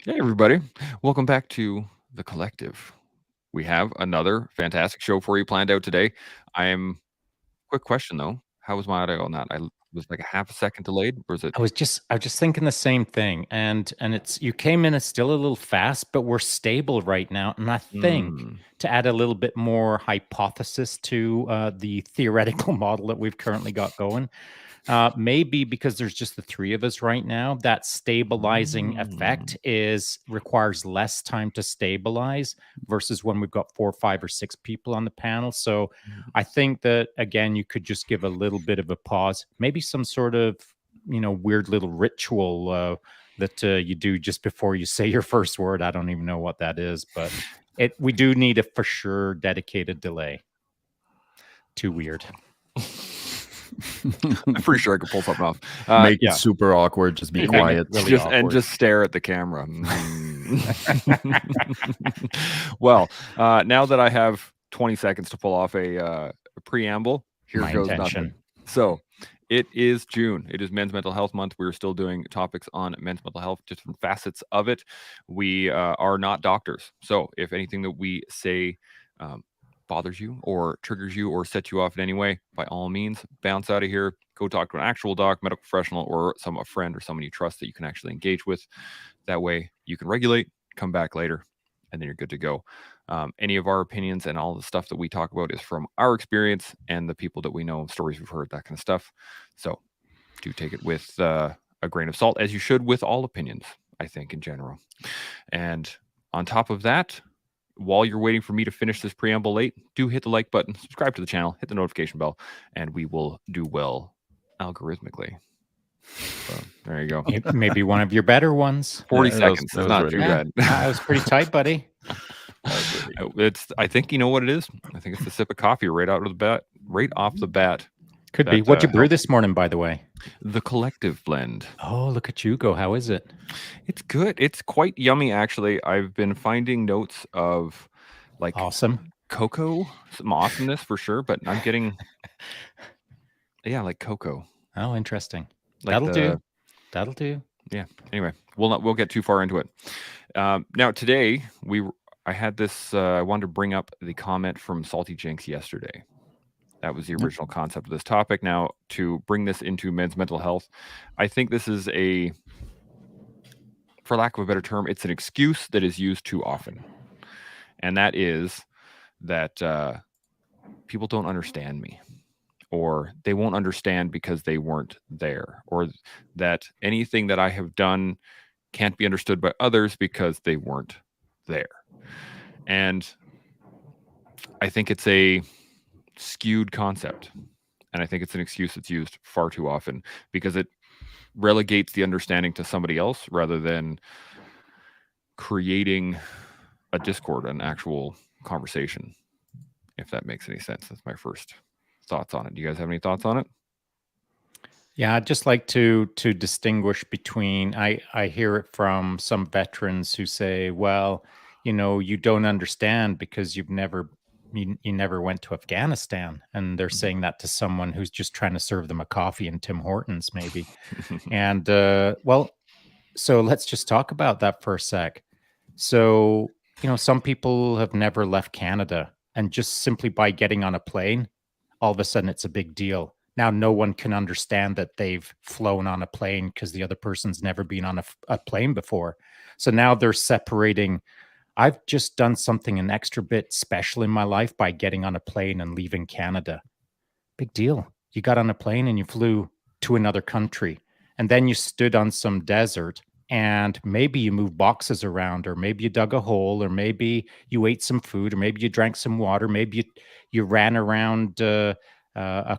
Hey, everybody. Welcome back to The Collective. We have another fantastic show for you planned out today. Quick question though. How was my audio on that? Was like a half a second delayed, or is it? I was just thinking the same thing, and it's you came in as still a little fast, but we're stable right now, and I think Mm. to add a little bit more hypothesis to the theoretical model that we've currently got going, maybe because there's just the three of us right now, that stabilizing effect Mm. requires less time to stabilize versus when we've got 4, 5, or 6 people on the panel. So I think that again, you could just give a little bit of a pause, maybe some sort of weird little ritual that you do just before you say your first word. I don't even know what that is, but we do need a for sure dedicated delay. Too weird. I'm pretty sure I could pull something off. Make yeah. it super awkward. Just be Make quiet. it really just awkward. stare at the camera. Well, now that I have 20 seconds to pull off a preamble, here My goes intention. nothing. So it is June. It is Men's Mental Health Month. We're still doing topics on men's mental health, different facets of it. We are not doctors. So if anything that we say bothers you or triggers you or sets you off in any way, by all means, bounce out of here. Go talk to an actual doc, medical professional, or a friend or someone you trust that you can actually engage with. That way you can regulate, come back later, and then you're good to go. Any of our opinions and all the stuff that we talk about is from our experience and the people that we know, stories we've heard, that kind of stuff. So do take it with a grain of salt, as you should with all opinions, I think, in general. And on top of that, while you're waiting for me to finish this preamble late, do hit the like button, subscribe to the channel, hit the notification bell, and we will do well algorithmically. So there you go. Maybe one of your better ones. 40 Yeah, seconds. that It's was not really too good. bad. That was pretty tight, buddy. I think you know what it is. I think it's the sip of coffee right off the bat. Could be. What'd you brew this morning, by the way? The Collective blend. Oh, look at you go. How is it? It's good. It's quite yummy, actually. I've been finding notes of like Awesome. cocoa, some awesomeness for sure, but I'm getting, yeah, like cocoa. Oh, interesting. Like That'll do. That'll do. Yeah. Anyway, we'll get too far into it. Now today I had this. I wanted to bring up the comment from Salty Jinx yesterday. That was the original concept of this topic. Now, to bring this into men's mental health, I think this is for lack of a better term, it's an excuse that is used too often. And that is that people don't understand me, or they won't understand because they weren't there, or that anything that I have done can't be understood by others because they weren't there. And I think it's a skewed concept. And I think it's an excuse that's used far too often because it relegates the understanding to somebody else rather than creating a discord, an actual conversation, if that makes any sense. That's my first thoughts on it. Do you guys have any thoughts on it? Yeah, I'd just like to distinguish between I hear it from some veterans who say, well, you don't understand because you never went to Afghanistan, and they're saying that to someone who's just trying to serve them a coffee in Tim Hortons, maybe. And well, so let's just talk about that for a sec. So, some people have never left Canada, and just simply by getting on a plane, all of a sudden it's a big deal. Now, no one can understand that they've flown on a plane because the other person's never been on a plane before. So now they're separating. I've just done something an extra bit special in my life by getting on a plane and leaving Canada. Big deal. You got on a plane and you flew to another country, and then you stood on some desert, and maybe you moved boxes around, or maybe you dug a hole, or maybe you ate some food, or maybe you drank some water, maybe you ran around a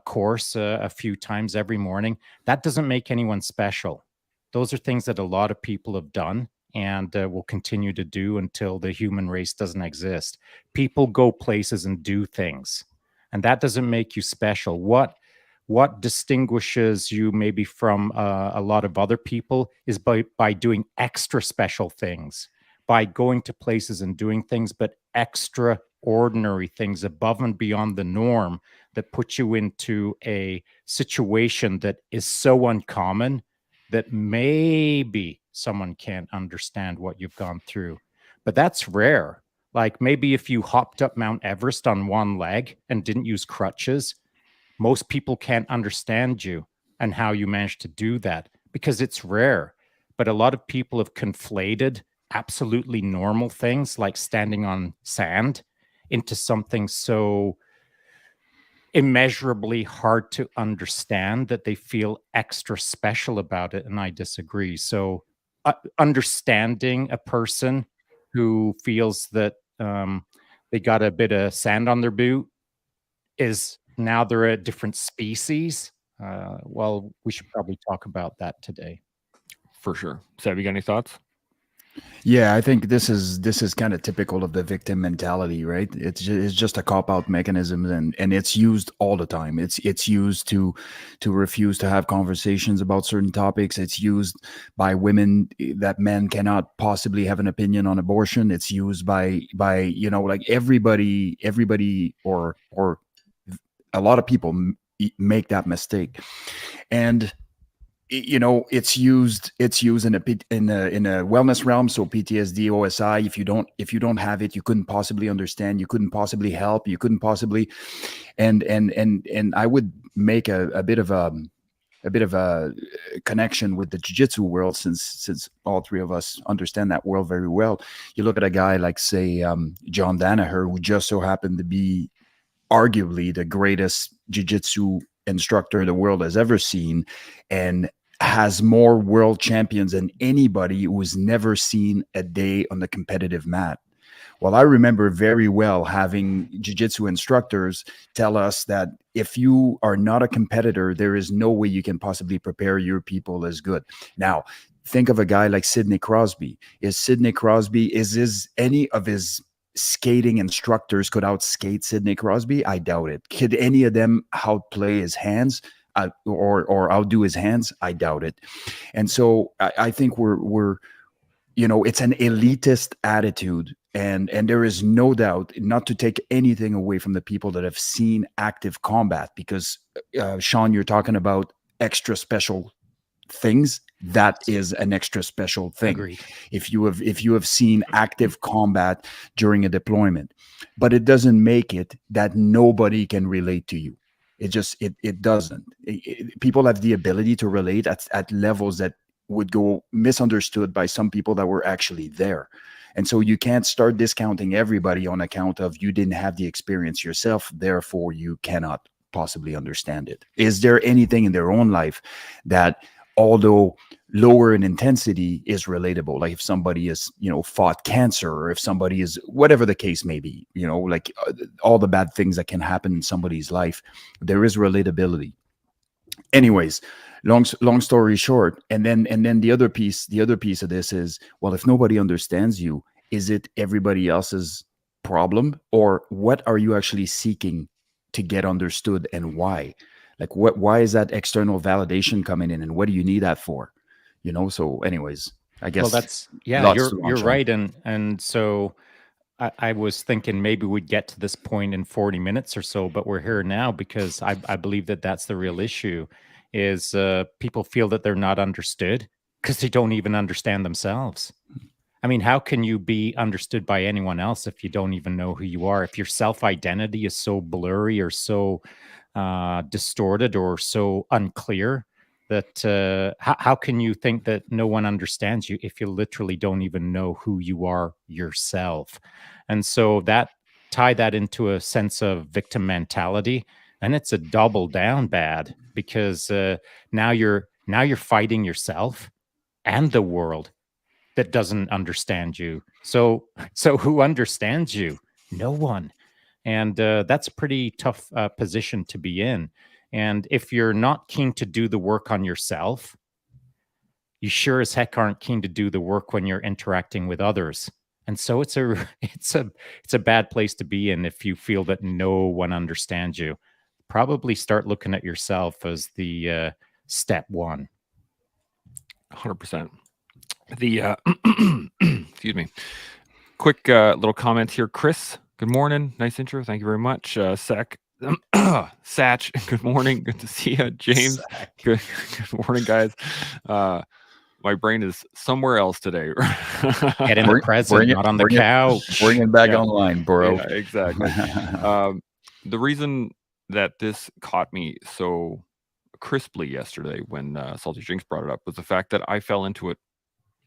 course a few times every morning. That doesn't make anyone special. Those are things that a lot of people have done and will continue to do until the human race doesn't exist. People go places and do things, and that doesn't make you special. What distinguishes you maybe from a lot of other people is by doing extra special things, by going to places and doing things, but extraordinary things above and beyond the norm that put you into a situation that is so uncommon that maybe someone can't understand what you've gone through. But that's rare. Like maybe if you hopped up Mount Everest on one leg and didn't use crutches, most people can't understand you and how you managed to do that because it's rare. But a lot of people have conflated absolutely normal things like standing on sand into something so immeasurably hard to understand that they feel extra special about it. And I disagree. So, understanding a person who feels that they got a bit of sand on their boot is now they're a different species. Well, we should probably talk about that today. For sure. Seb, you got any thoughts? Yeah, I think this is kind of typical of the victim mentality, right? It's just a cop out mechanism, and it's used all the time. It's used to refuse to have conversations about certain topics. It's used by women that men cannot possibly have an opinion on abortion. It's used by like everybody or a lot of people make that mistake, and it's used in a wellness realm, so PTSD, OSI. If you don't have it, you couldn't possibly understand, you couldn't possibly help, you couldn't possibly. And I would make a bit of a connection with the jiu-jitsu world, since all three of us understand that world very well. You look at a guy like, say, John Danaher, who just so happened to be arguably the greatest jiu-jitsu instructor the world has ever seen, and has more world champions than anybody who's never seen a day on the competitive mat. Well, I remember very well having jiu-jitsu instructors tell us that if you are not a competitor, there is no way you can possibly prepare your people as good. Now, think of a guy like Sidney Crosby. Is any of his skating instructors could outskate Sidney Crosby? I doubt it. Could any of them outplay his hands? Or outdo his hands? I doubt it. And so I think we're it's an elitist attitude, and there is no doubt, not to take anything away from the people that have seen active combat, because Shaun, you're talking about extra special things. That is an extra special thing. Agreed. If you have seen active combat during a deployment, but it doesn't make it that nobody can relate to you. It doesn't. People have the ability to relate at levels that would go misunderstood by some people that were actually there. And so you can't start discounting everybody on account of you didn't have the experience yourself, therefore you cannot possibly understand it. Is there anything in their own life that, although lower in intensity, is relatable? Like if somebody has fought cancer, or if somebody is, whatever the case may be, like all the bad things that can happen in somebody's life, there is relatability. Anyways, long story short, and then the other piece of this is, well, if nobody understands you, is it everybody else's problem, or what are you actually seeking to get understood, and why? Like, why is that external validation coming in, and what do you need that for? So anyways, I guess Well, that's yeah, lots to you're launch on. right, and so I was thinking maybe we'd get to this point in 40 minutes or so, but we're here now because I believe that that's the real issue. Is people feel that they're not understood because they don't even understand themselves. I mean, how can you be understood by anyone else if you don't even know who you are? If your self identity is so blurry or so distorted or so unclear that how can you think that no one understands you if you literally don't even know who you are yourself? And so that tie that into a sense of victim mentality, and it's a double down bad because now you're fighting yourself and the world that doesn't understand you. So who understands you? No one. And that's a pretty tough position to be in. And if you're not keen to do the work on yourself, you sure as heck aren't keen to do the work when you're interacting with others. And so it's a it's a bad place to be in if you feel that no one understands you. Probably start looking at yourself as the step one. 100%. The excuse me. Quick little comment here, Chris. Good morning. Nice intro. Thank you very much. Satch, good morning. Good to see you. James, good morning, guys. My brain is somewhere else today. Get in the present, not on the couch. Bring it back online, bro. Yeah, exactly. The reason that this caught me so crisply yesterday when Salty Jinx brought it up was the fact that I fell into it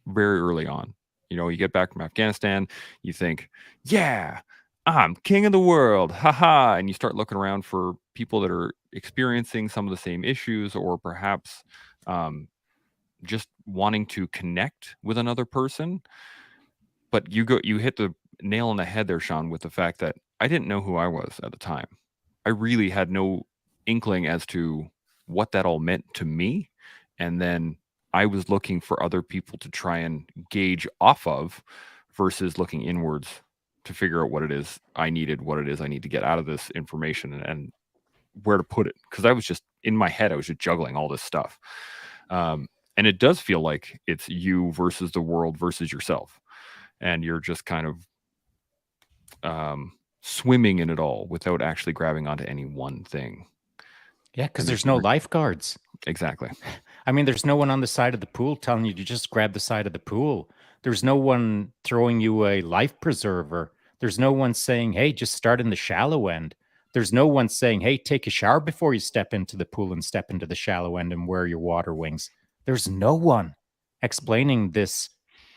very early on. You know, you get back from Afghanistan, you think, yeah, I'm king of the world, haha, and you start looking around for people that are experiencing some of the same issues, or perhaps just wanting to connect with another person. But you hit the nail on the head there, Shaun, with the fact that I didn't know who I was at the time. I really had no inkling as to what that all meant to me. And then I was looking for other people to try and gauge off of versus looking inwards to figure out what it is I needed, what it is I need to get out of this information, and where to put it. Because I was just in my head, I was just juggling all this stuff. And it does feel like it's you versus the world versus yourself. And you're just kind of swimming in it all without actually grabbing onto any one thing. Yeah, because there's no lifeguards. Exactly. I mean, there's no one on the side of the pool telling you to just grab the side of the pool. There's no one throwing you a life preserver. There's no one saying, hey, just start in the shallow end. There's no one saying, hey, take a shower before you step into the pool and step into the shallow end and wear your water wings. There's no one explaining this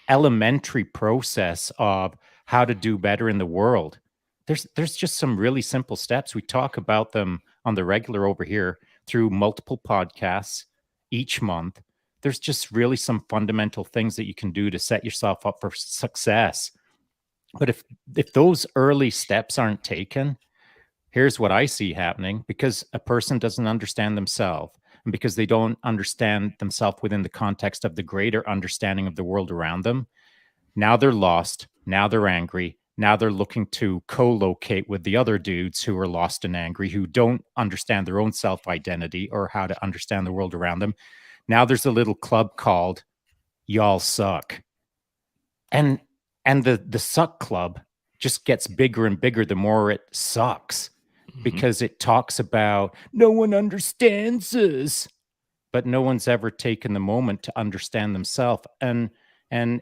elementary process of how to do better in the world. There's just some really simple steps. We talk about them on the regular over here through multiple podcasts each month. There's just really some fundamental things that you can do to set yourself up for success. But if those early steps aren't taken, here's what I see happening: because a person doesn't understand themselves, and because they don't understand themselves within the context of the greater understanding of the world around them, now they're lost, now they're angry, now they're looking to co-locate with the other dudes who are lost and angry, who don't understand their own self-identity or how to understand the world around them. Now there's a little club called Y'all Suck. And the suck club just gets bigger and bigger the more it sucks, because it talks about no one understands us, but no one's ever taken the moment to understand themselves. And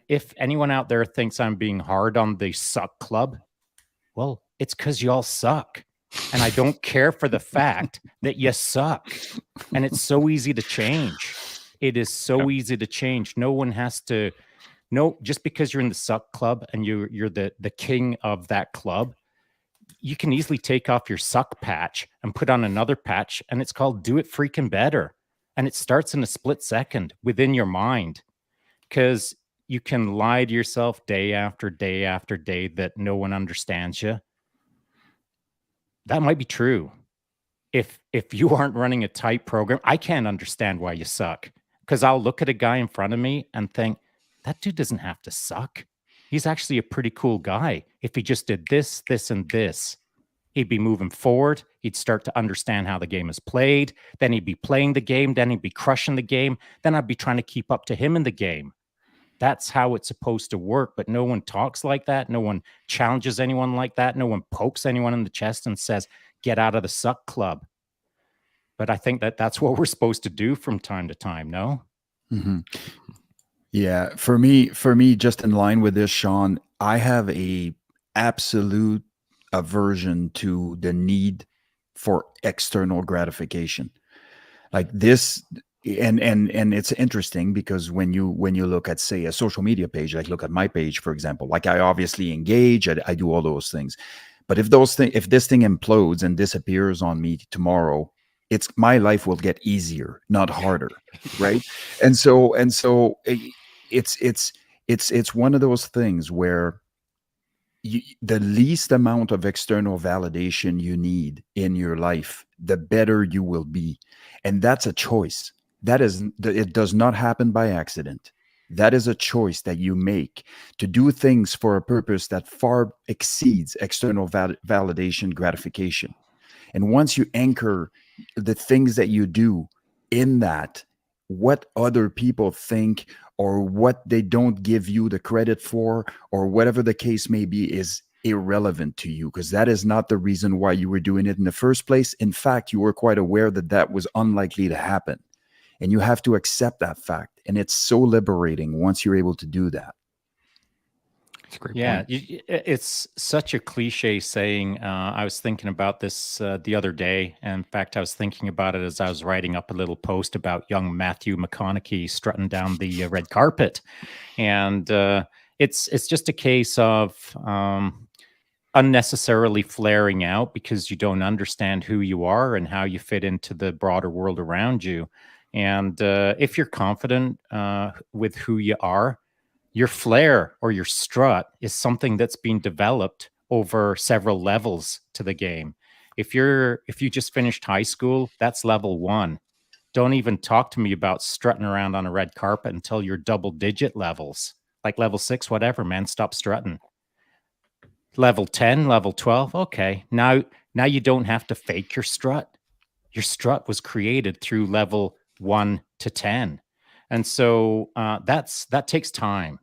if anyone out there thinks I'm being hard on the suck club, well, it's because y'all suck. And I don't care for the fact that you suck. And it's so easy to change. It is so easy to change. No one has to know, just because you're in the suck club and you're the king of that club, you can easily take off your suck patch and put on another patch, and it's called Do It Freaking Better. And it starts in a split second within your mind, because you can lie to yourself day after day after day that no one understands you. That might be true. If you aren't running a tight program, I can't understand why you suck, because I'll look at a guy in front of me and think, that dude doesn't have to suck. He's actually a pretty cool guy. If he just did this, this, and this, he'd be moving forward. He'd start to understand how the game is played. Then he'd be playing the game. Then he'd be crushing the game. Then I'd be trying to keep up to him in the game. That's how it's supposed to work. But no one talks like that. No one challenges anyone like that. No one pokes anyone in the chest and says, get out of the suck club. But I think that that's what we're supposed to do from time to time, no? Mm-hmm. Yeah, for me, just in line with this, Shaun, I have a absolute aversion to the need for external gratification. Like this, and it's interesting because when you look at, say, a social media page, like look at my page, for example, like I obviously engage, I do all those things. But if this thing implodes and disappears on me tomorrow, my life will get easier, not harder, right? And so it's one of those things where the least amount of external validation you need in your life, the better you will be. And that's a choice. It does not happen by accident. That is a choice that you make to do things for a purpose that far exceeds external validation, gratification. And once you anchor the things that you do in that, what other people think or what they don't give you the credit for, or whatever the case may be, is irrelevant to you, because that is not the reason why you were doing it in the first place. In fact, you were quite aware that that was unlikely to happen. And you have to accept that fact. And it's so liberating once you're able to do that. That's a great Yeah, point. it's such a cliche saying. I was thinking about this the other day. And in fact, I was thinking about it as I was writing up a little post about young Matthew McConaughey strutting down the red carpet. And it's just a case of unnecessarily flaring out because you don't understand who you are and how you fit into the broader world around you. And if you're confident with who you are, your flair or your strut is something that's been developed over several levels to the game. If you just finished high school, that's level 1. Don't even talk to me about strutting around on a red carpet until you're double digit levels, like level 6, whatever, man. Stop strutting. Level 10, level 12. Okay. Now you don't have to fake your strut. Your strut was created through level 1 to 10. And so that takes time.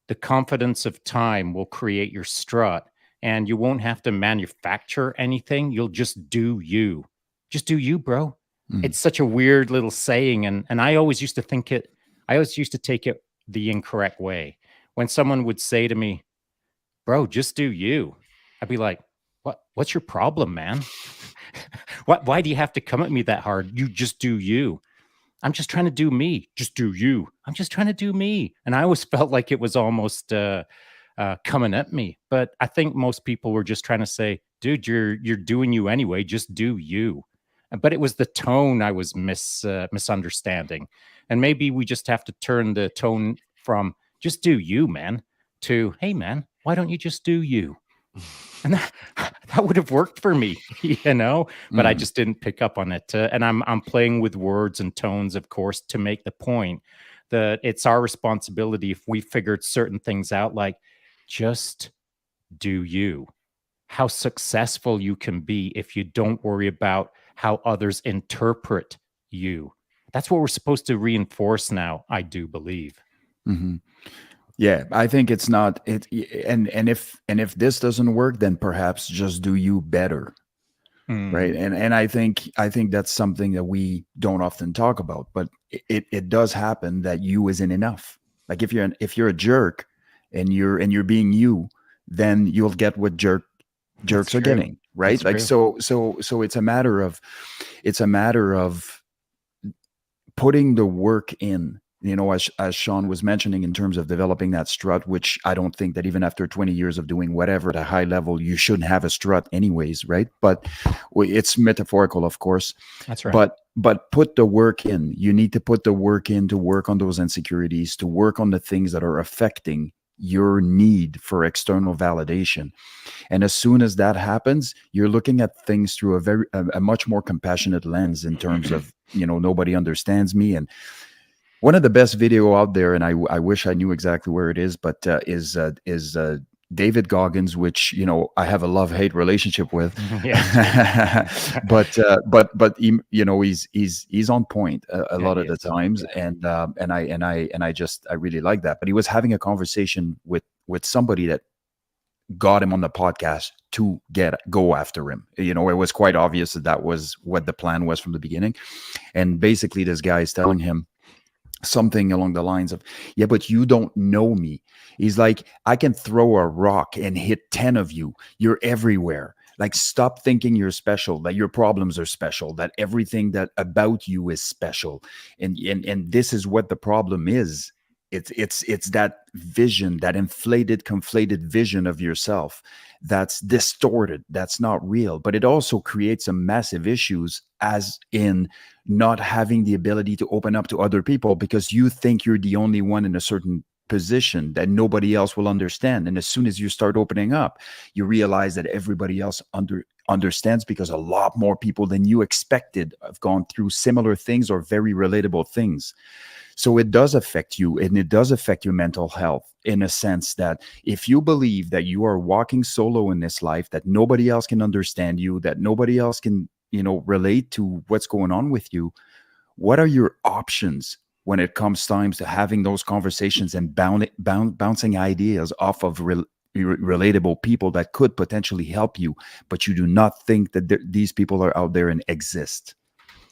The confidence of time will create your strut, and you won't have to manufacture anything. You'll just do you. Just do you, bro. It's such a weird little saying. And I always used to take it the incorrect way. When someone would say to me, bro, just do you, I'd be like, what's your problem, man? Why do you have to come at me that hard? You just do you. I'm just trying to do me. Just do you. I'm just trying to do me. And I always felt like it was almost coming at me. But I think most people were just trying to say, dude, you're doing you anyway. Just do you. But it was the tone I was misunderstanding. And maybe we just have to turn the tone from just do you, man, to, hey, man, why don't you just do you? And that would have worked for me, but I just didn't pick up on it. And I'm playing with words and tones, of course, to make the point that it's our responsibility if we figured certain things out, like just do you. How successful you can be if you don't worry about how others interpret you. That's what we're supposed to reinforce now, I do believe. Mm-hmm. Yeah, I think it's not it, and if this doesn't work, then perhaps just do you better, right? And I think that's something that we don't often talk about, but it does happen that you isn't enough. Like if you're a jerk and you're being you, then you'll get what jerks are getting, right? That's like so it's a matter of putting the work in. As Shaun was mentioning, in terms of developing that strut, which I don't think that even after 20 years of doing whatever at a high level, you shouldn't have a strut anyways, right? But it's metaphorical, of course. That's right. But put the work in. You need to put the work in to work on those insecurities, to work on the things that are affecting your need for external validation. And as soon as that happens, you're looking at things through a much more compassionate lens in terms of, nobody understands me. And one of the best video out there, and I wish I knew exactly where it is, but is David Goggins, which I have a love-hate relationship with. but he's on point a lot of the times, and I really like that. But he was having a conversation with somebody that got him on the podcast to go after him. It was quite obvious that was what the plan was from the beginning, and basically this guy is telling him something along the lines of, yeah, but you don't know me. He's like, I can throw a rock and hit 10 of you. You're everywhere. Like, stop thinking you're special, that your problems are special, that everything that about you is special. And this is what the problem is. It's that vision, that inflated, conflated vision of yourself that's distorted, that's not real. But it also creates some massive issues, as in not having the ability to open up to other people because you think you're the only one in a certain position that nobody else will understand. And as soon as you start opening up, you realize that everybody else understands, because a lot more people than you expected have gone through similar things or very relatable things. So it does affect you, and it does affect your mental health, in a sense that if you believe that you are walking solo in this life, that nobody else can understand you, that nobody else can, relate to what's going on with you, what are your options when it comes times to having those conversations and bouncing ideas off of relatable people that could potentially help you, but you do not think that these people are out there and exist.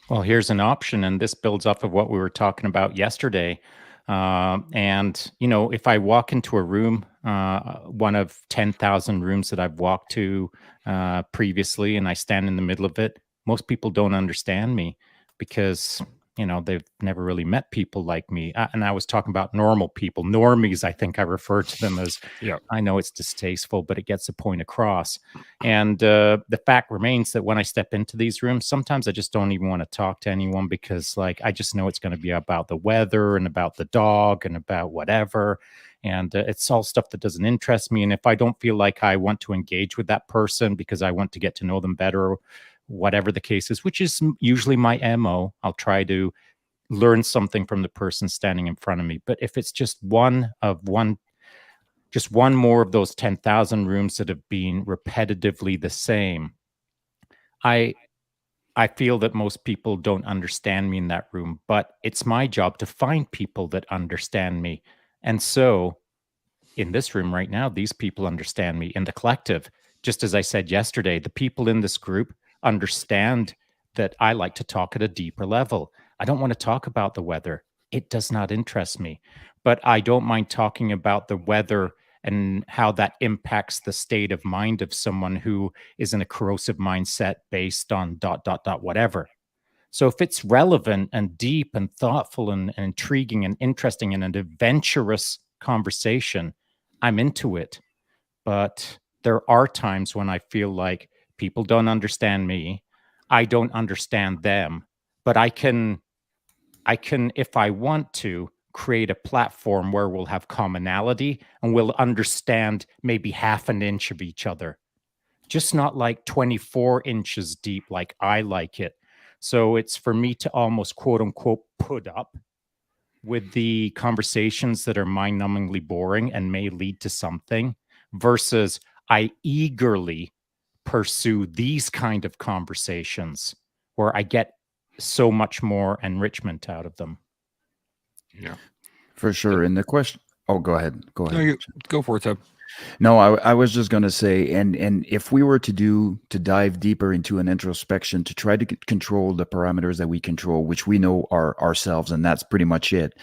Well, here's an option, and this builds off of what we were talking about yesterday. And, you know, if I walk into a room, one of 10,000 rooms that I've walked to previously, and I stand in the middle of it, most people don't understand me because, you know, they've never really met people like me. And I was talking about normal people, normies, I think I refer to them as. Yeah. I know it's distasteful, but it gets the point across. And the fact remains that when I step into these rooms, sometimes I just don't even want to talk to anyone because, like, I just know it's going to be about the weather and about the dog and about whatever. And it's all stuff that doesn't interest me. And if I don't feel like I want to engage with that person because I want to get to know them better, whatever the case is, which is usually my MO, I'll try to learn something from the person standing in front of me. But if it's just one more of those 10,000 rooms that have been repetitively the same, I feel that most people don't understand me in that room, but it's my job to find people that understand me. And so in this room right now, these people understand me in the collective. Just as I said yesterday, the people in this group understand that I like to talk at a deeper level. I don't want to talk about the weather. It does not interest me. But I don't mind talking about the weather and how that impacts the state of mind of someone who is in a corrosive mindset based on ... whatever. So if it's relevant and deep and thoughtful and intriguing and interesting and an adventurous conversation, I'm into it. But there are times when I feel like people don't understand me. I don't understand them, but I can, if I want to, create a platform where we'll have commonality and we'll understand maybe half an inch of each other. Just not like 24 inches deep like I like it. So it's for me to almost quote unquote put up with the conversations that are mind-numbingly boring and may lead to something, versus I eagerly pursue these kind of conversations where I get so much more enrichment out of them. Yeah, For sure. And the question, oh, go ahead. No, go for it, Seb. No, I was just going to say, and if we were to dive deeper into an introspection to try to control the parameters that we control, which we know are ourselves, and that's pretty much it.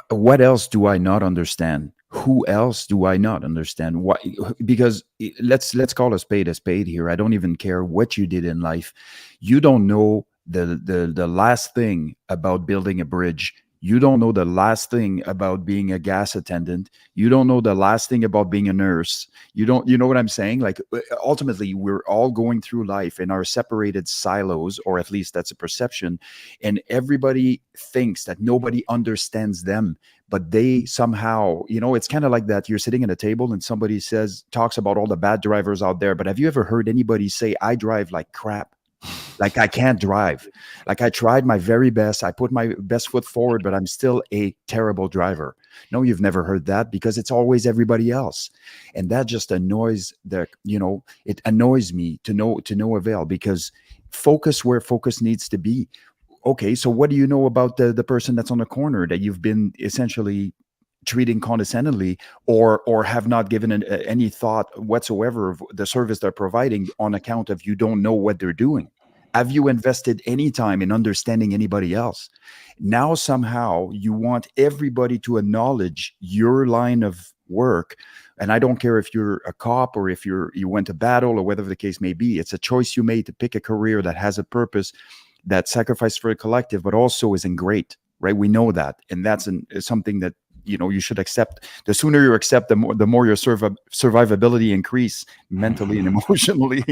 What else do I not understand? Who else do I not understand? Why? Because let's call a spade here. I don't even care what you did in life. You don't know the last thing about building a bridge. You don't know the last thing about being a gas attendant. You don't know the last thing about being a nurse. You know what I'm saying? Like, ultimately, we're all going through life in our separated silos, or at least that's a perception. And everybody thinks that nobody understands them, but they somehow, it's kind of like that. You're sitting at a table and somebody talks about all the bad drivers out there. But have you ever heard anybody say, I drive like crap? Like, I can't drive. Like, I tried my very best. I put my best foot forward, but I'm still a terrible driver. No, you've never heard that, because it's always everybody else. And that just annoys it annoys me to no avail, because focus where focus needs to be. Okay, so what do you know about the person that's on the corner that you've been essentially treating condescendingly, or have not given any thought whatsoever of the service they're providing, on account of you don't know what they're doing? Have you invested any time in understanding anybody else? Now somehow you want everybody to acknowledge your line of work. And I don't care if you're a cop or if you went to battle or whatever the case may be. It's a choice you made to pick a career that has a purpose, that sacrifice for a collective, but also isn't great, right? We know that. And that's something that you should accept. The sooner you accept, the more your survivability increase mentally and emotionally.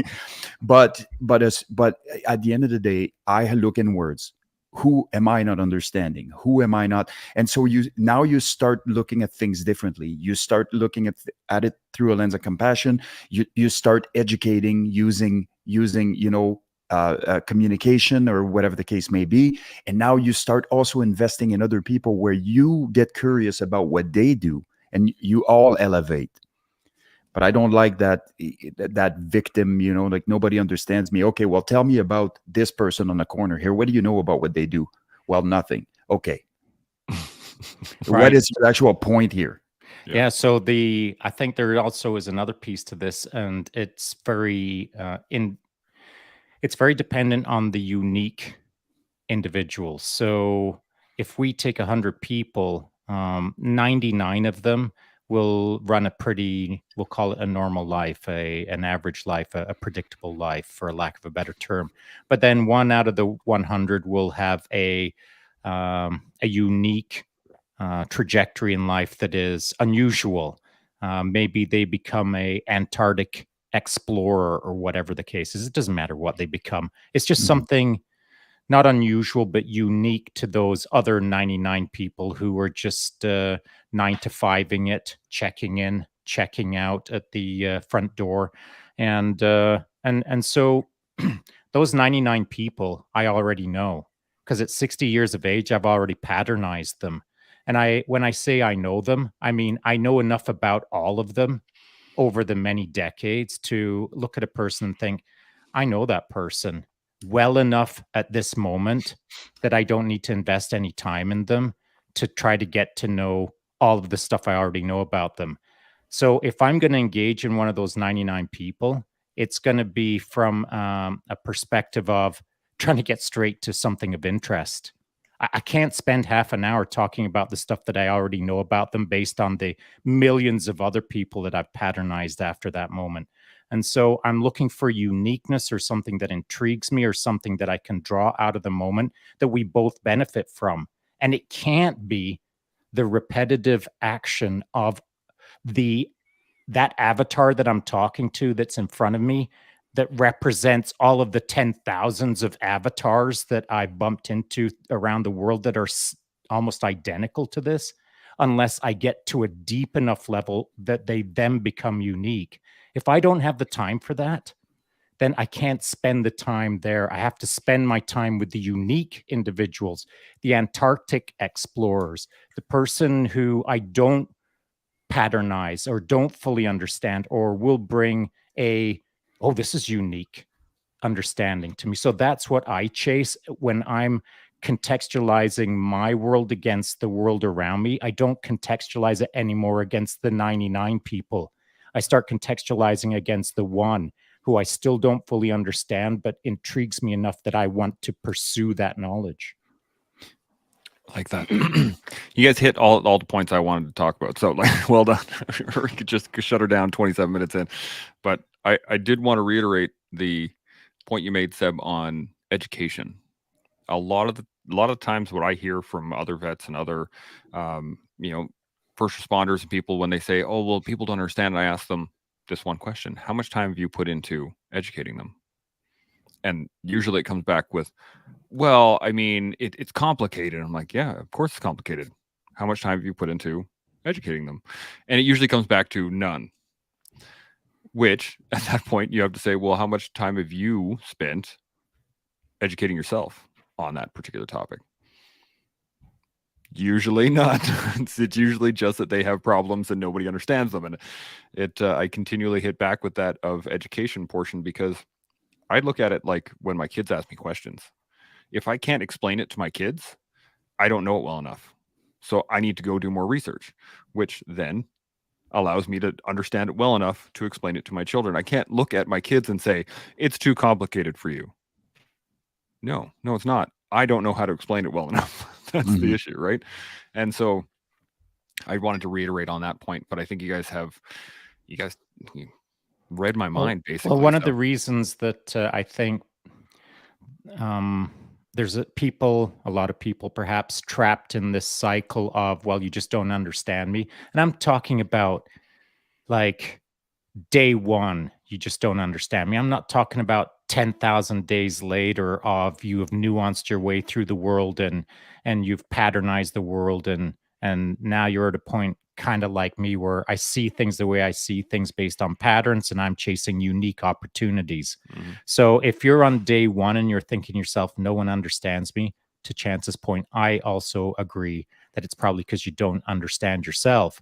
But at the end of the day, I look inwards. Who am I not understanding? Who am I not? And so you start looking at things differently. You start looking at it through a lens of compassion. You start educating using communication, or whatever the case may be. And now you start also investing in other people, where you get curious about what they do, and you all elevate. But I don't like that victim, like, nobody understands me. Okay, well, tell me about this person on the corner here. What do you know about what they do? Well, nothing. Okay. Right. What is your actual point here? Yeah. So I think there also is another piece to this, and it's very it's very dependent on the unique individuals. So if we take 100 people, 99 of them will run a pretty, we'll call it a normal life, an average life, a predictable life, for lack of a better term. But then one out of the 100 will have a unique trajectory in life that is unusual. Maybe they become a Antarctic explorer or whatever the case is. It doesn't matter what they become. It's just something not unusual, but unique to those other 99 people who are just 9 to 5ing it, checking in, checking out at the front door. And so those 99 people I already know, because at 60 years of age, I've already patternized them. And when I say I know them, I mean I know enough about all of them over the many decades to look at a person and think, I know that person well enough at this moment that I don't need to invest any time in them to try to get to know all of the stuff I already know about them. So if I'm going to engage in one of those 99 people, it's going to be from a perspective of trying to get straight to something of interest. I can't spend half an hour talking about the stuff that I already know about them based on the millions of other people that I've patternized after that moment. And so I'm looking for uniqueness or something that intrigues me or something that I can draw out of the moment that we both benefit from. And it can't be the repetitive action of that avatar that I'm talking to that's in front of me that represents all of the 10,000s of avatars that I bumped into around the world that are almost identical to this, unless I get to a deep enough level that they then become unique. If I don't have the time for that, then I can't spend the time there. I have to spend my time with the unique individuals, the Antarctic explorers, the person who I don't patternize or don't fully understand, or will bring oh, this is unique understanding to me. So that's what I chase when I'm contextualizing my world against the world around me. I don't contextualize it anymore against the 99 people. I start contextualizing against the one who I still don't fully understand, but intrigues me enough that I want to pursue that knowledge. Like that. You guys hit all the points I wanted to talk about. So, like, well done. Or we could just shut her down 27 minutes in. But I did want to reiterate the point you made, Seb, on education. A lot of times, what I hear from other vets and other, first responders and people when they say, "Oh, well, people don't understand," and I ask them this one question: how much time have you put into educating them? And usually, it comes back with, well, I mean, it's complicated. I'm like, yeah, of course it's complicated. How much time have you put into educating them? And it usually comes back to none. Which, at that point, you have to say, well, how much time have you spent educating yourself on that particular topic? Usually not. It's usually just that they have problems and nobody understands them. And I continually hit back with that of education portion, because I look at it like when my kids ask me questions. If I can't explain it to my kids, I don't know it well enough. So I need to go do more research, which then allows me to understand it well enough to explain it to my children. I can't look at my kids and say, it's too complicated for you. No, it's not. I don't know how to explain it well enough. That's the issue, right? And so I wanted to reiterate on that point, but I think you guys read my mind, basically. Well, one of the reasons that I think there's a lot of people perhaps trapped in this cycle of, well, you just don't understand me. And I'm talking about like day one, you just don't understand me. I'm not talking about 10,000 days later of you have nuanced your way through the world and you've patternized the world and now you're at a point kind of like me where I see things the way I see things based on patterns and I'm chasing unique opportunities. Mm-hmm. So if you're on day one and you're thinking to yourself, no one understands me, to Chance's point, I also agree that it's probably because you don't understand yourself.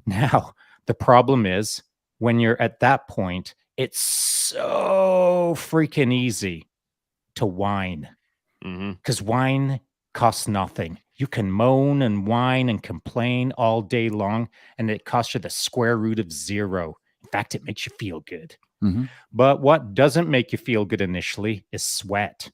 Now, the problem is when you're at that point, it's so freaking easy to whine, because whine costs nothing. You can moan and whine and complain all day long, and it costs you the square root of 0. In fact, it makes you feel good. Mhm. But what doesn't make you feel good initially is sweat,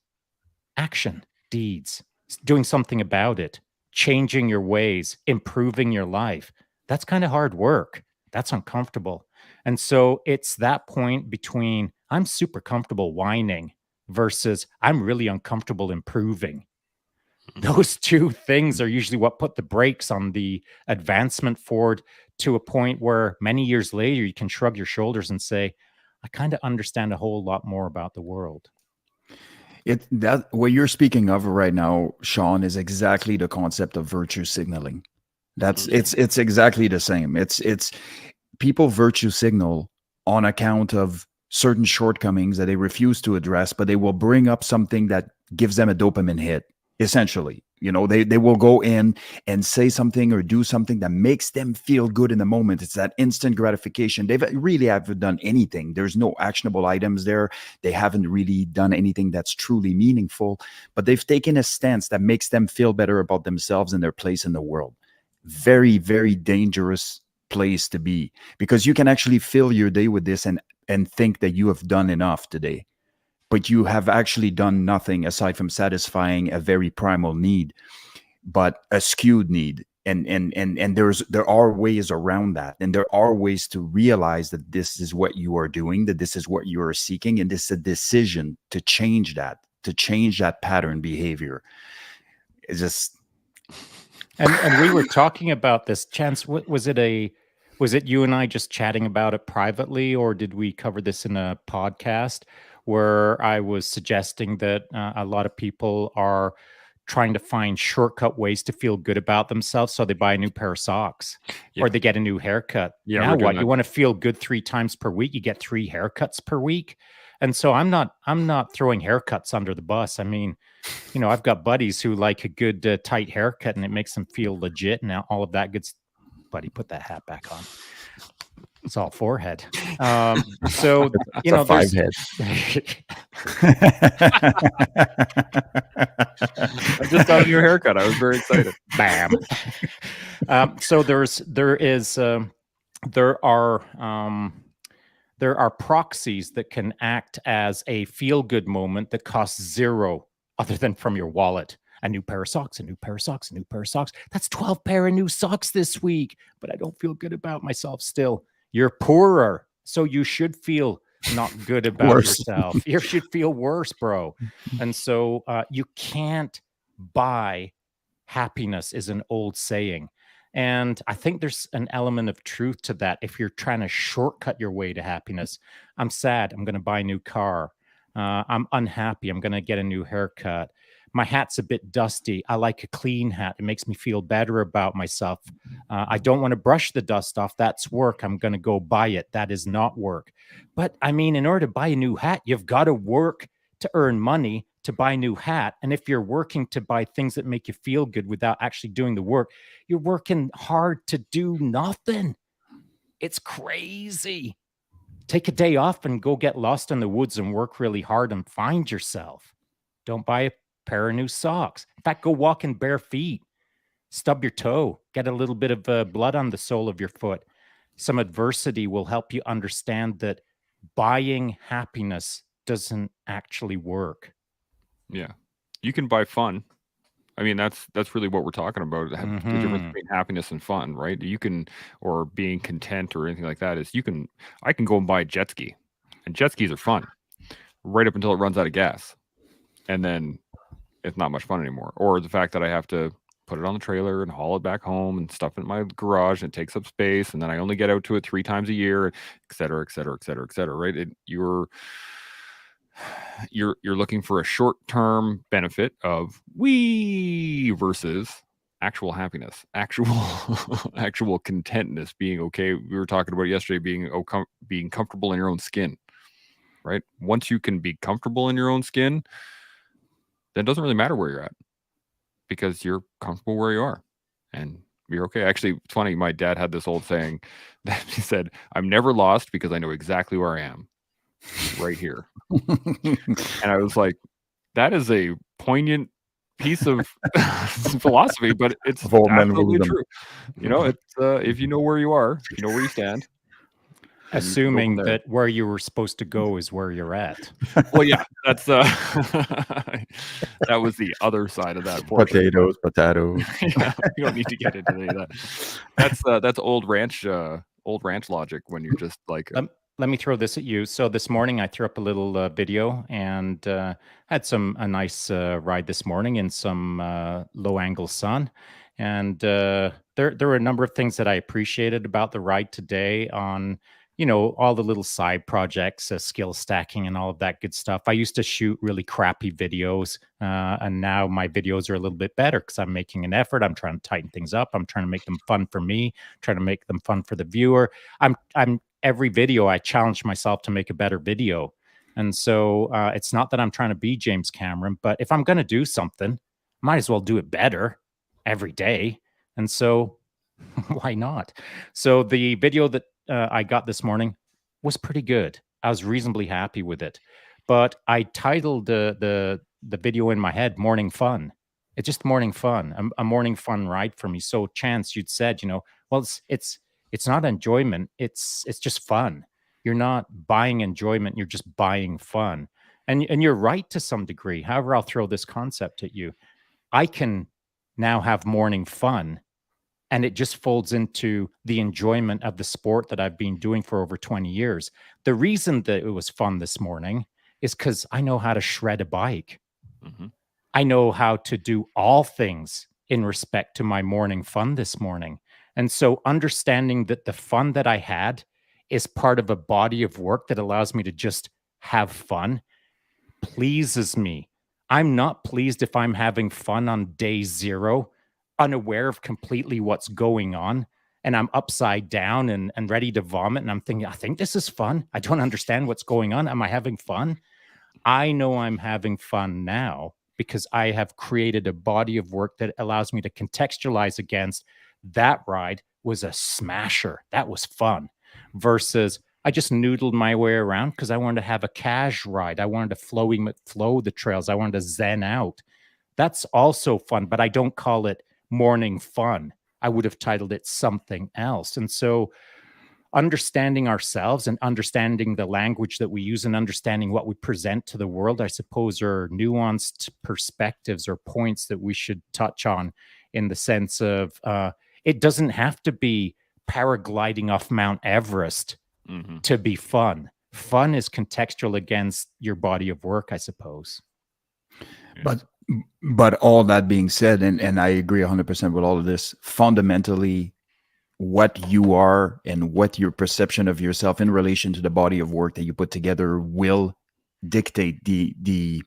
action, deeds, doing something about it, changing your ways, improving your life. That's kind of hard work. That's uncomfortable. And so it's that point between I'm super comfortable whining versus I'm really uncomfortable improving. Those two things are usually what put the brakes on the advancement forward to a point where many years later you can shrug your shoulders and say, I kind of understand a whole lot more about the world. That what you're speaking of right now, Shaun, is exactly the concept of virtue signaling. That's it's exactly the same. It's people virtue signal on account of certain shortcomings that they refuse to address, but they will bring up something that gives them a dopamine hit, essentially. They will go in and say something or do something that makes them feel good in the moment. It's that instant gratification. They really haven't done anything. There's no actionable items there. They haven't really done anything that's truly meaningful, but they've taken a stance that makes them feel better about themselves and their place in the world. Very, very dangerous place to be, because you can actually fill your day with this and think that you have done enough today, but you have actually done nothing aside from satisfying a very primal need, but a skewed need. And there are ways around that, and there are ways to realize that this is what you are doing, that this is what you are seeking, and this is a decision to change that pattern behavior. It's just And we were talking about this, Chance. Was it you and I just chatting about it privately, or did we cover this in a podcast where I was suggesting that a lot of people are trying to find shortcut ways to feel good about themselves, so they buy a new pair of socks or they get a new haircut. Yeah, Now we're doing what? that. You want to feel good 3 times per week? You get 3 haircuts per week. And so I'm not throwing haircuts under the bus. I mean, I've got buddies who like a good tight haircut and it makes them feel legit and all of that good. Buddy, put that hat back on. It's all forehead. So, it's a 5 head. I just got a new haircut. I was very excited. Bam. So there are proxies that can act as a feel-good moment that costs 0 other than from your wallet. A new pair of socks, a new pair of socks, a new pair of socks. That's 12 pair of new socks this week, but I don't feel good about myself still. You're poorer, so you should feel not good about yourself. You should feel worse, bro. And so you can't buy happiness, is an old saying. And I think there's an element of truth to that. If you're trying to shortcut your way to happiness, I'm sad, I'm going to buy a new car. I'm unhappy, I'm going to get a new haircut. My hat's a bit dusty. I like a clean hat. It makes me feel better about myself. I don't want to brush the dust off. That's work. I'm going to go buy it. That is not work. But I mean, in order to buy a new hat, you've got to work to earn money to buy a new hat. And if you're working to buy things that make you feel good without actually doing the work, you're working hard to do nothing. It's crazy. Take a day off and go get lost in the woods and work really hard and find yourself. Don't buy a pair of new socks. In fact, go walk in bare feet. Stub your toe. Get a little bit of blood on the sole of your foot. Some adversity will help you understand that buying happiness doesn't actually work. Yeah. You can buy fun. I mean, that's really what we're talking about. The difference between happiness and fun, right? Or being content or anything like that is I can go and buy a jet ski, and jet skis are fun right up until it runs out of gas. And then it's not much fun anymore. Or the fact that I have to put it on the trailer and haul it back home and stuff it in my garage, and it takes up space, and then I only get out to it 3 times a year, et cetera, et cetera, et cetera, et cetera, right? You're looking for a short-term benefit of versus actual happiness, actual contentness, being okay. We were talking about yesterday being comfortable in your own skin, right? Once you can be comfortable in your own skin, then it doesn't really matter where you're at, because you're comfortable where you are and you're okay. Actually, it's funny. My dad had this old saying that he said, "I'm never lost because I know exactly where I am, right here." And I was like, that is a poignant piece of philosophy, but it's Of old man absolutely wisdom. true. You know, it's if you know where you are, if you know where you stand, then you can go from Assuming there. that where you were supposed to go is where you're at. Well, yeah, that's that was the other side of that portion. Potatoes. Yeah, we don't need to get into any of that. That's old ranch logic when you're just like Let me throw this at you. So this morning I threw up a little video and had a nice ride this morning in some low angle sun. And there were a number of things that I appreciated about the ride today on, all the little side projects, skill stacking and all of that good stuff. I used to shoot really crappy videos and now my videos are a little bit better because I'm making an effort. I'm trying to tighten things up. I'm trying to make them fun for me, trying to make them fun for the viewer. I'm every video I challenge myself to make a better video. And so it's not that I'm trying to be James Cameron, but if I'm going to do something, might as well do it better every day. And so why not? So the video that I got this morning was pretty good. I was reasonably happy with it, but I titled the video in my head "Morning Fun." It's just morning fun, a morning fun ride for me. So, Chance, you'd said, well, it's not enjoyment. It's just fun. You're not buying enjoyment. You're just buying fun, and you're right to some degree. However, I'll throw this concept at you. I can now have morning fun and it just folds into the enjoyment of the sport that I've been doing for over 20 years. The reason that it was fun this morning is because I know how to shred a bike. mhm. I know how to do all things in respect to my morning fun this morning. And so understanding that the fun that I had is part of a body of work that allows me to just have fun pleases me. I'm not pleased if I'm having fun on day 0, unaware of completely what's going on, and I'm upside down and ready to vomit. And I'm thinking, I think this is fun. I don't understand what's going on. Am I having fun? I know I'm having fun now because I have created a body of work that allows me to contextualize against that ride was a smasher. That was fun versus I just noodled my way around because I wanted to have a cash ride. I wanted to flow the trails. I wanted to zen out. That's also fun, but I don't call it morning fun. I would have titled it something else. And so understanding ourselves and understanding the language that we use and understanding what we present to the world, I suppose, are nuanced perspectives or points that we should touch on in the sense of it doesn't have to be paragliding off Mount Everest Mhm. to be fun. Fun is contextual against your body of work, I suppose. But all that being said, and I agree 100% with all of this, fundamentally, what you are and what your perception of yourself in relation to the body of work that you put together will dictate the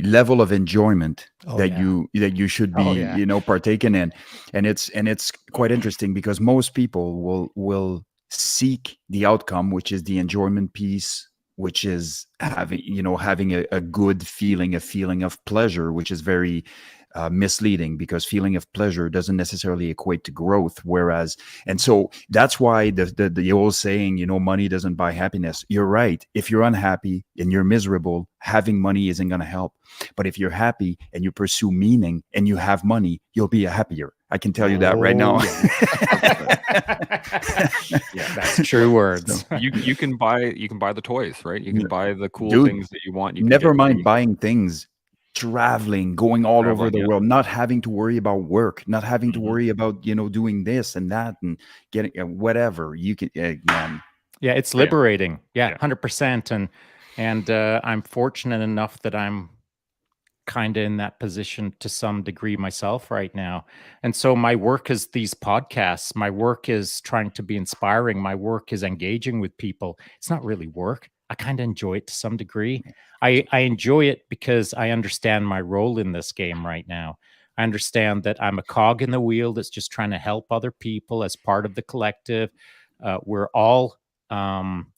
level of enjoyment that you should be partaking in. And it's quite interesting because most people will seek the outcome, which is the enjoyment piece, which is having a good feeling, a feeling of pleasure, which is very misleading because feeling of pleasure doesn't necessarily equate to growth. Whereas, and so that's why the old saying, money doesn't buy happiness. You're right. If you're unhappy and you're miserable, having money isn't going to help. But if you're happy and you pursue meaning and you have money, you'll be happier. I can tell you that right now. Yeah, that's true words. So you can buy the toys, right? You can buy the cool Dude, things that you want. You can never get mind buying things. Traveling, going all over the world, not having to worry about work, not having to worry about doing this and that and getting whatever you can. Man. Yeah, it's liberating. Yeah, 100%. And I'm fortunate enough that I'm kind of in that position to some degree myself right now. And so my work is these podcasts. My work is trying to be inspiring. My work is engaging with people. It's not really work. I kind of enjoy it to some degree. I enjoy it because I understand my role in this game right now. I understand that I'm a cog in the wheel that's just trying to help other people as part of the collective. We're all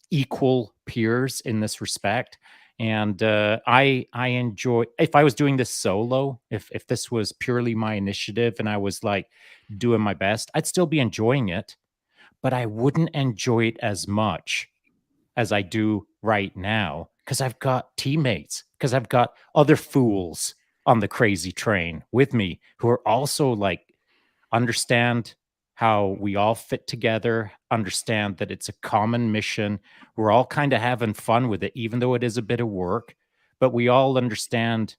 equal peers in this respect. And I enjoy, if I was doing this solo, if this was purely my initiative and I was like doing my best, I'd still be enjoying it, but I wouldn't enjoy it as much as I do right now because I've got teammates, because I've got other fools on the crazy train with me who are also like understand how we all fit together, understand that it's a common mission. We're all kind of having fun with it, even though it is a bit of work, but we all understand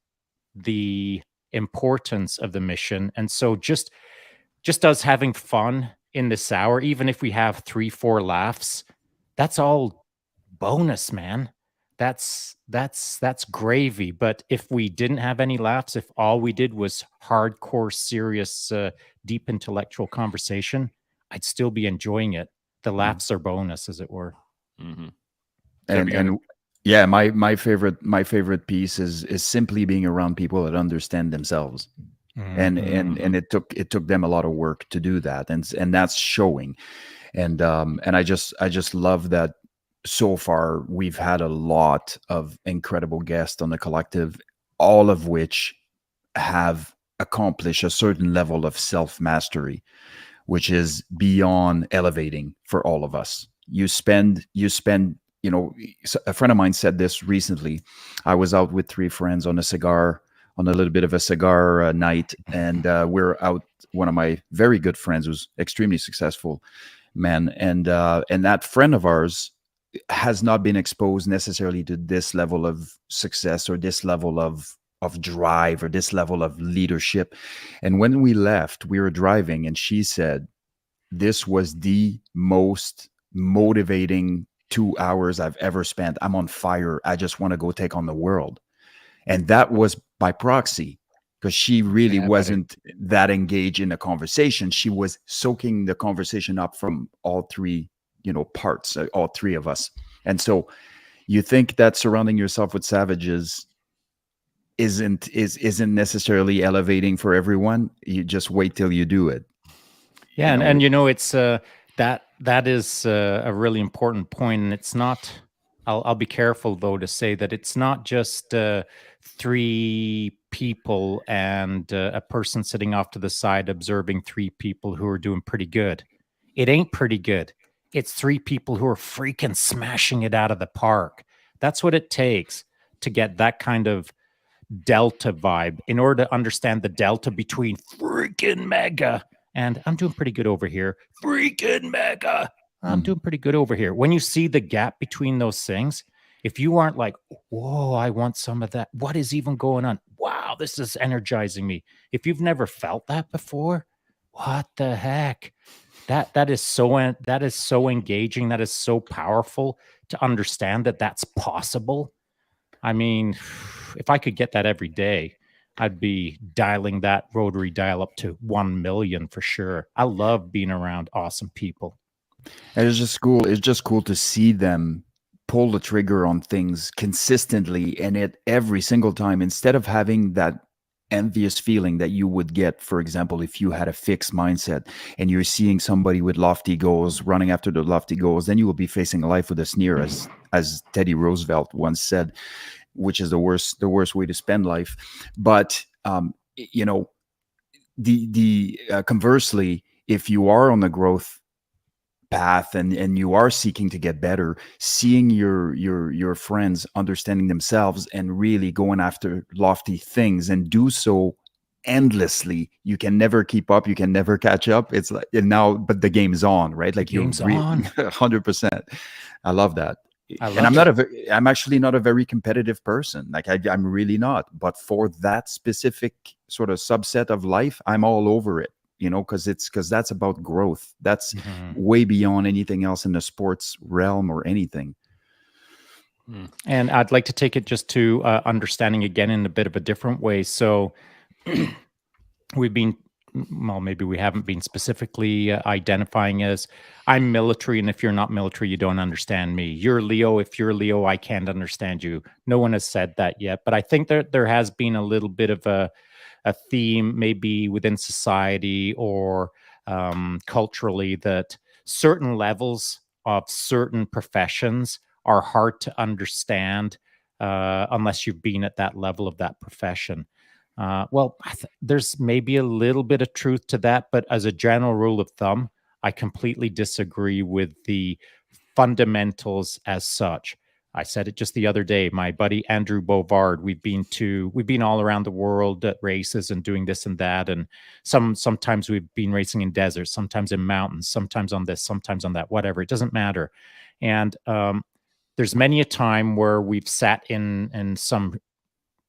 the importance of the mission. And so just us having fun in this hour, even if we have 3-4 laughs, that's all bonus, man. That's gravy. But if we didn't have any laughs, if all we did was hardcore, serious, deep intellectual conversation, I'd still be enjoying it. The laughs are bonus, as it were. Mm-hmm. And yeah, my favorite piece is simply being around people that understand themselves. And it took them a lot of work to do that, and that's showing. And I just love that so far we've had a lot of incredible guests on the collective, all of which have accomplished a certain level of self-mastery, which is beyond elevating for all of us. You spend, you know, a friend of mine said this recently. I was out with 3 friends on a little bit of a cigar night, and we're out. One of my very good friends who's extremely successful man, and that friend of ours has not been exposed necessarily to this level of success or this level of drive or this level of leadership. And when we left, we were driving, and she said, "This was the most motivating 2 hours I've ever spent. I'm on fire. I just want to go take on the world." And that was by proxy, because she really wasn't that engaged in the conversation. She was soaking the conversation up from all 3, parts, all 3 of us. And so you think that surrounding yourself with savages isn't necessarily elevating for everyone. You just wait till you do it. Yeah, and it's that is a really important point, and it's not. I'll be careful though to say that it's not just 3 people and a person sitting off to the side observing 3 people who are doing pretty good. It ain't pretty good. It's 3 people who are freaking smashing it out of the park. That's what it takes to get that kind of delta vibe, in order to understand the delta between freaking mega and I'm doing pretty good over here. Freaking mega. I'm doing pretty good over here. When you see the gap between those things, if you aren't like, whoa, I want some of that. What is even going on? Wow, this is energizing me. If you've never felt that before, what the heck? That is so engaging. That is so powerful to understand that that's possible. I mean, if I could get that every day, I'd be dialing that rotary dial up to 1 million for sure. I love being around awesome people. And it's just cool. It's just cool to see them pull the trigger on things consistently, and it every single time, instead of having that envious feeling that you would get, for example, if you had a fixed mindset and you're seeing somebody with lofty goals running after the lofty goals, then you will be facing life with a sneer, as Teddy Roosevelt once said, which is the worst way to spend life. But conversely, if you are on the growth path and you are seeking to get better, seeing your friends understanding themselves and really going after lofty things and do so endlessly, you can never keep up, you can never catch up. It's like now, but the game's on, right? Like game's on 100%. I love that. And I'm actually not a very competitive person. Like I'm really not. But for that specific sort of subset of life, I'm all over it. Because that's about growth. That's way beyond anything else in the sports realm or anything. And I'd like to take it just to understanding again in a bit of a different way. So maybe we haven't been specifically identifying as I'm military, and if you're not military, you don't understand me. You're Leo. If you're Leo, I can't understand you. No one has said that yet, but I think there has been a little bit of a theme, maybe within society or culturally, that certain levels of certain professions are hard to understand unless you've been at that level of that profession. There's maybe a little bit of truth to that, but as a general rule of thumb, I completely disagree with the fundamentals as such. I said it just the other day. My buddy Andrew Bovard, we've been all around the world at races and doing this and that. And sometimes we've been racing in deserts, sometimes in mountains, sometimes on this, sometimes on that, whatever. It doesn't matter. And there's many a time where we've sat in some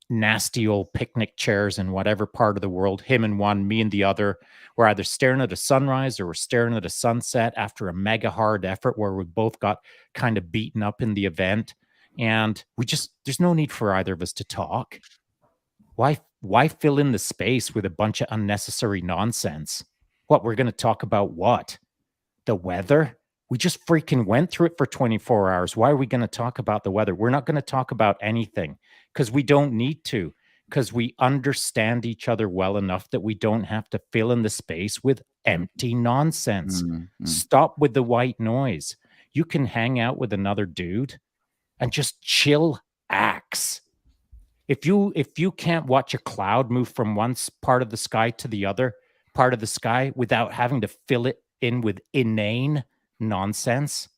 nasty old picnic chairs in whatever part of the world, him in one, me in the other. We're either staring at a sunrise or we're staring at a sunset after a mega hard effort where we both got kind of beaten up in the event. And there's no need for either of us to talk. Why fill in the space with a bunch of unnecessary nonsense? What, we're going to talk about what? The weather? We just freaking went through it for 24 hours. Why are we going to talk about the weather? We're not going to talk about anything because we don't need to, because we understand each other well enough that we don't have to fill in the space with empty nonsense. Stop with the white noise. You can hang out with another dude and just chill axe. If you can't watch a cloud move from one part of the sky to the other part of the sky without having to fill it in with inane nonsense,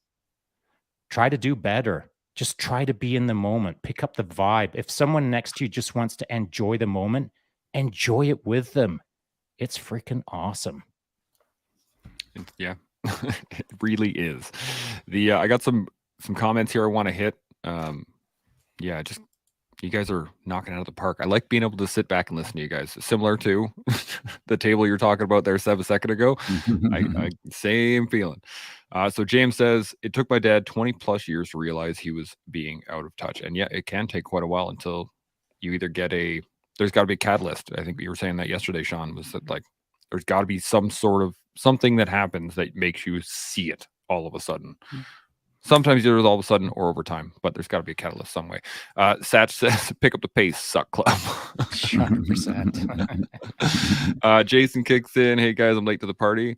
try to do better. Just try to be in the moment. Pick up the vibe. If someone next to you just wants to enjoy the moment, enjoy it with them. It's freaking awesome. Yeah, it really is. I got some comments here I want to hit. Yeah, just you guys are knocking it out of the park. I like being able to sit back and listen to you guys. Similar to the table you're talking about there 7 seconds ago. I same feeling. So James says, it took my dad 20 plus years to realize he was being out of touch. And yeah, it can take quite a while until you either get there's got to be a catalyst. I think you were saying that yesterday, Shaun, was that like, there's got to be some sort of something that happens that makes you see it all of a sudden. Sometimes either all of a sudden or over time, but there's got to be a catalyst some way. Satch says, pick up the pace, suck club. 100%. Jason kicks in. Hey guys, I'm late to the party.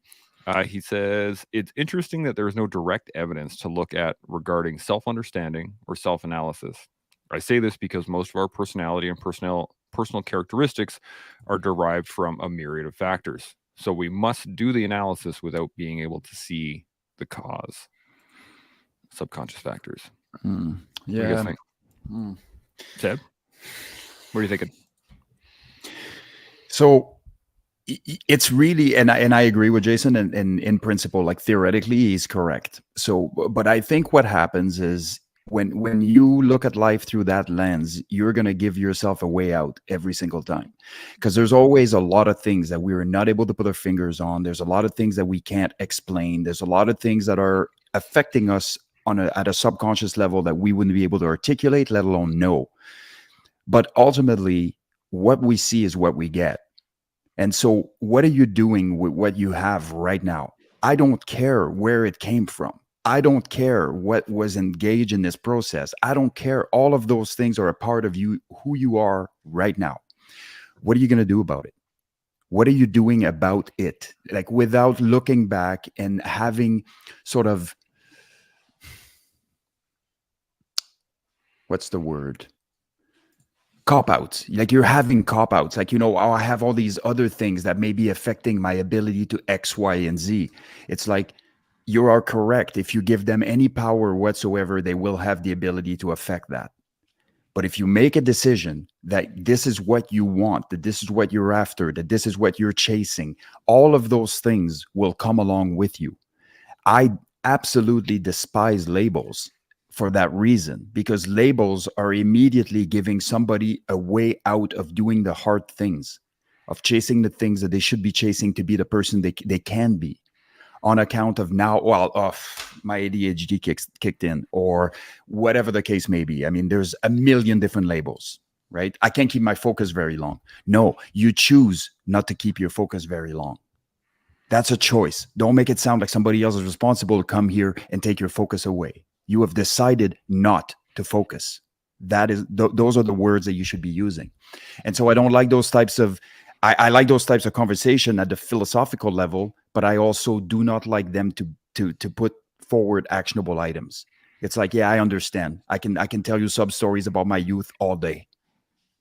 He says, it's interesting that there is no direct evidence to look at regarding self-understanding or self-analysis. I say this because most of our personality and personal characteristics are derived from a myriad of factors. So we must do the analysis without being able to see the cause. Subconscious factors. Yeah. What do you guys think? Seb, what are you thinking? So it's really, and I agree with Jason, and in principle, like theoretically, he's correct. So, but I think what happens is when you look at life through that lens, you're going to give yourself a way out every single time, because there's always a lot of things that we're not able to put our fingers on. There's a lot of things that we can't explain. There's a lot of things that are affecting us at a subconscious level that we wouldn't be able to articulate, let alone know. But ultimately, what we see is what we get. And so what are you doing with what you have right now? I don't care where it came from. I don't care what was engaged in this process. I don't care. All of those things are a part of you, who you are right now. What are you going to do about it? What are you doing about it? Like, without looking back and having sort of, what's the word? Cop-outs. Like, you're having cop-outs. Like, oh, I have all these other things that may be affecting my ability to X, Y, and Z. It's like, you are correct. If you give them any power whatsoever, they will have the ability to affect that. But if you make a decision that this is what you want, that this is what you're after, that this is what you're chasing, all of those things will come along with you. I absolutely despise labels for that reason, because labels are immediately giving somebody a way out of doing the hard things, of chasing the things that they should be chasing to be the person they can be, on account of now, my ADHD kicked in, or whatever the case may be. I mean, there's a million different labels, right? I can't keep my focus very long. No, you choose not to keep your focus very long. That's a choice. Don't make it sound like somebody else is responsible to come here and take your focus away. You have decided not to focus. That is, those are the words that you should be using. And so I don't like those types of, I like those types of conversation at the philosophical level, but I also do not like them to put forward actionable items. It's like, yeah, I understand. I can tell you sub stories about my youth all day,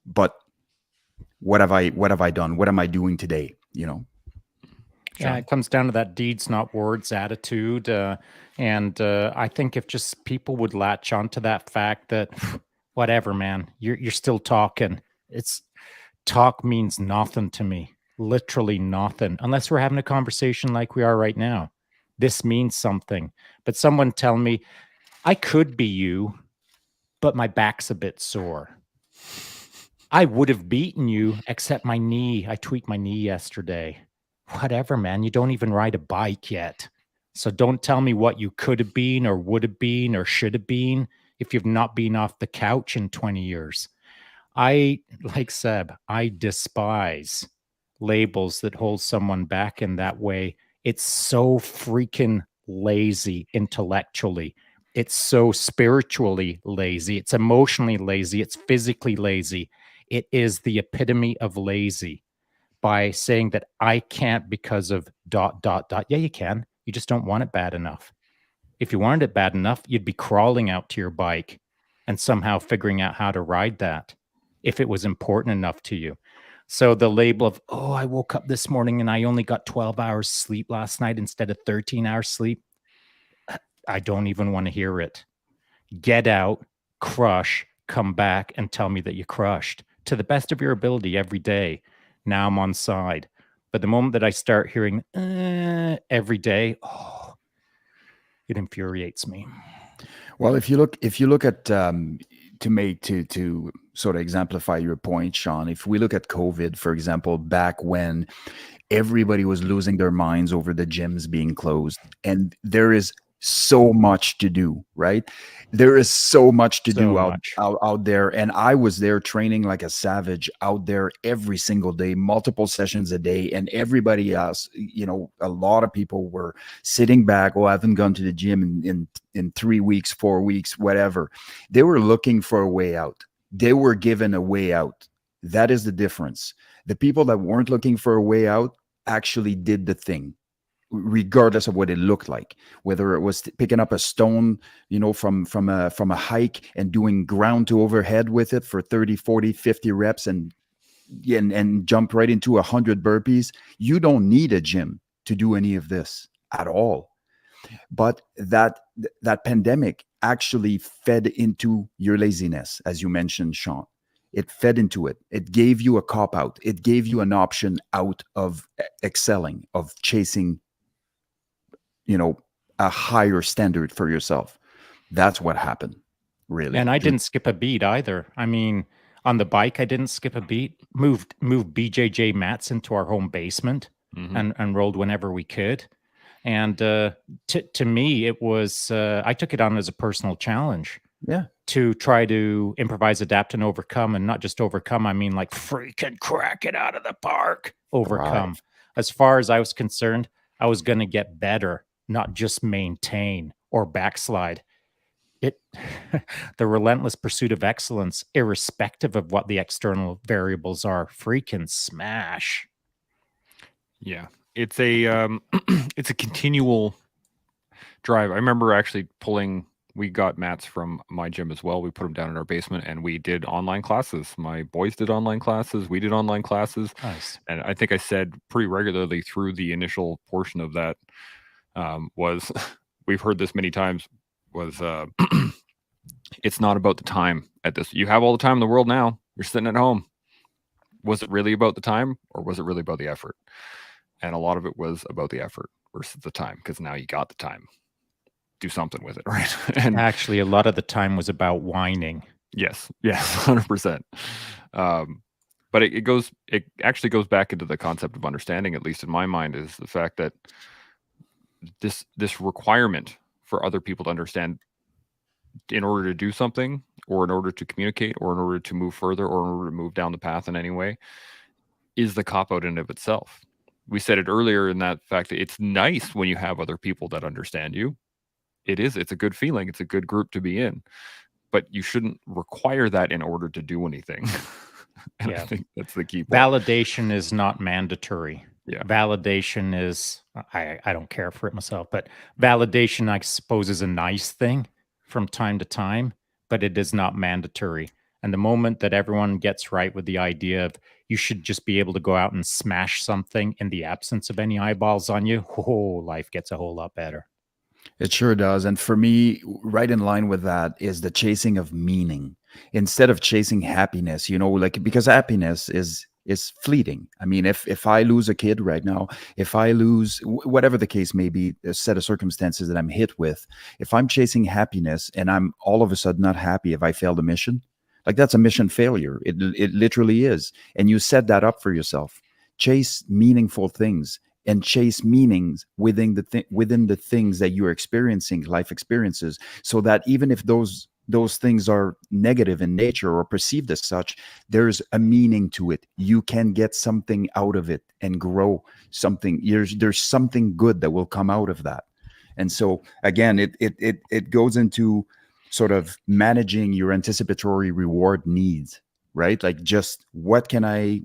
but what have I done? What am I doing today? Yeah, Shaun? it comes down to that deeds, not words attitude. And I think if just people would latch onto that fact that whatever, man, you're still talking. It's talk means nothing to me. Literally nothing. Unless we're having a conversation like we are right now. This means something. But someone tell me, I could be you, but my back's a bit sore. I would have beaten you, except my knee. I tweaked my knee yesterday. Whatever, man. You don't even ride a bike yet. So don't tell me what you could have been or would have been or should have been if you've not been off the couch in 20 years. Like Seb, I despise labels that hold someone back in that way. It's so freaking lazy intellectually. It's so spiritually lazy. It's emotionally lazy. It's physically lazy. It is the epitome of lazy by saying that I can't because of dot, dot, dot. Yeah, you can. You just don't want it bad enough. If you wanted it bad enough, you'd be crawling out to your bike and somehow figuring out how to ride that if it was important enough to you. So the label of, oh, I woke up this morning and I only got 12 hours sleep last night instead of 13 hours sleep. I don't even want to hear it. Get out, crush, come back and tell me that you crushed to the best of your ability every day. Now I'm on side. But the moment that I start hearing every day, oh, it infuriates me. Well, if you look at to sort of exemplify your point, Shaun, if we look at COVID, for example, back when everybody was losing their minds over the gyms being closed, and there is so much to do, right? There is so much to do So much. out there, and I was there training like a savage out there every single day, multiple sessions a day, and everybody else, a lot of people were sitting back. Oh, I haven't gone to the gym in 3 weeks, 4 weeks, whatever. They were looking for a way out. They were given a way out. That is the difference. The people that weren't looking for a way out actually did the thing, regardless of what it looked like, whether it was picking up a stone, from a hike and doing ground to overhead with it for 30, 40, 50 reps and jump right into 100 burpees. You don't need a gym to do any of this at all. But that pandemic actually fed into your laziness, as you mentioned, Shaun. It fed into it. It gave you a cop out. It gave you an option out of excelling, of chasing, a higher standard for yourself. That's what happened, really. And I didn't skip a beat either. I mean, on the bike, I didn't skip a beat. Moved BJJ mats into our home basement and rolled whenever we could. And to me, it was I took it on as a personal challenge. Yeah. To try to improvise, adapt, and overcome, and not just overcome. I mean, like freaking crack it out of the park. Overcome. Thrive. As far as I was concerned, I was going to get better, not just maintain or backslide. The relentless pursuit of excellence, irrespective of what the external variables are, freaking smash. Yeah, it's a it's a continual drive. I remember actually we got mats from my gym as well. We put them down in our basement and we did online classes. My boys did online classes. We did online classes. Nice. And I think I said pretty regularly through the initial portion of that was, we've heard this many times, was it's not about the time at this. You have all the time in the world now. You're sitting at home. Was it really about the time or was it really about the effort? And a lot of it was about the effort versus the time, because now you got the time. Do something with it, right? And actually, a lot of the time was about whining. Yes, 100%. But it actually goes back into the concept of understanding, at least in my mind, is the fact that this requirement for other people to understand in order to do something, or in order to communicate, or in order to move further, or in order to move down the path in any way, is the cop-out in of itself. We said it earlier in that fact that it's nice when you have other people that understand you. It's a good feeling. It's a good group to be in, but you shouldn't require that in order to do anything. And I think that's the key point. Validation is not mandatory. Yeah. Validation is, I don't care for it myself, but validation, I suppose, is a nice thing from time to time, but it is not mandatory. And the moment that everyone gets right with the idea of you should just be able to go out and smash something in the absence of any eyeballs on you, life gets a whole lot better. It sure does. And for me, right in line with that is the chasing of meaning instead of chasing happiness, like because happiness is fleeting. I mean, if I lose a kid right now, if I lose whatever the case may be, a set of circumstances that I'm hit with, if I'm chasing happiness and I'm all of a sudden not happy if I failed a mission, like that's a mission failure. It literally is. And you set that up for yourself. Chase meaningful things and chase meanings within the things that you're experiencing, life experiences, so that even if those things are negative in nature or perceived as such, there's a meaning to it. You can get something out of it and grow something. There's something good that will come out of that. And so again, it goes into sort of managing your anticipatory reward needs, right? Like just what can I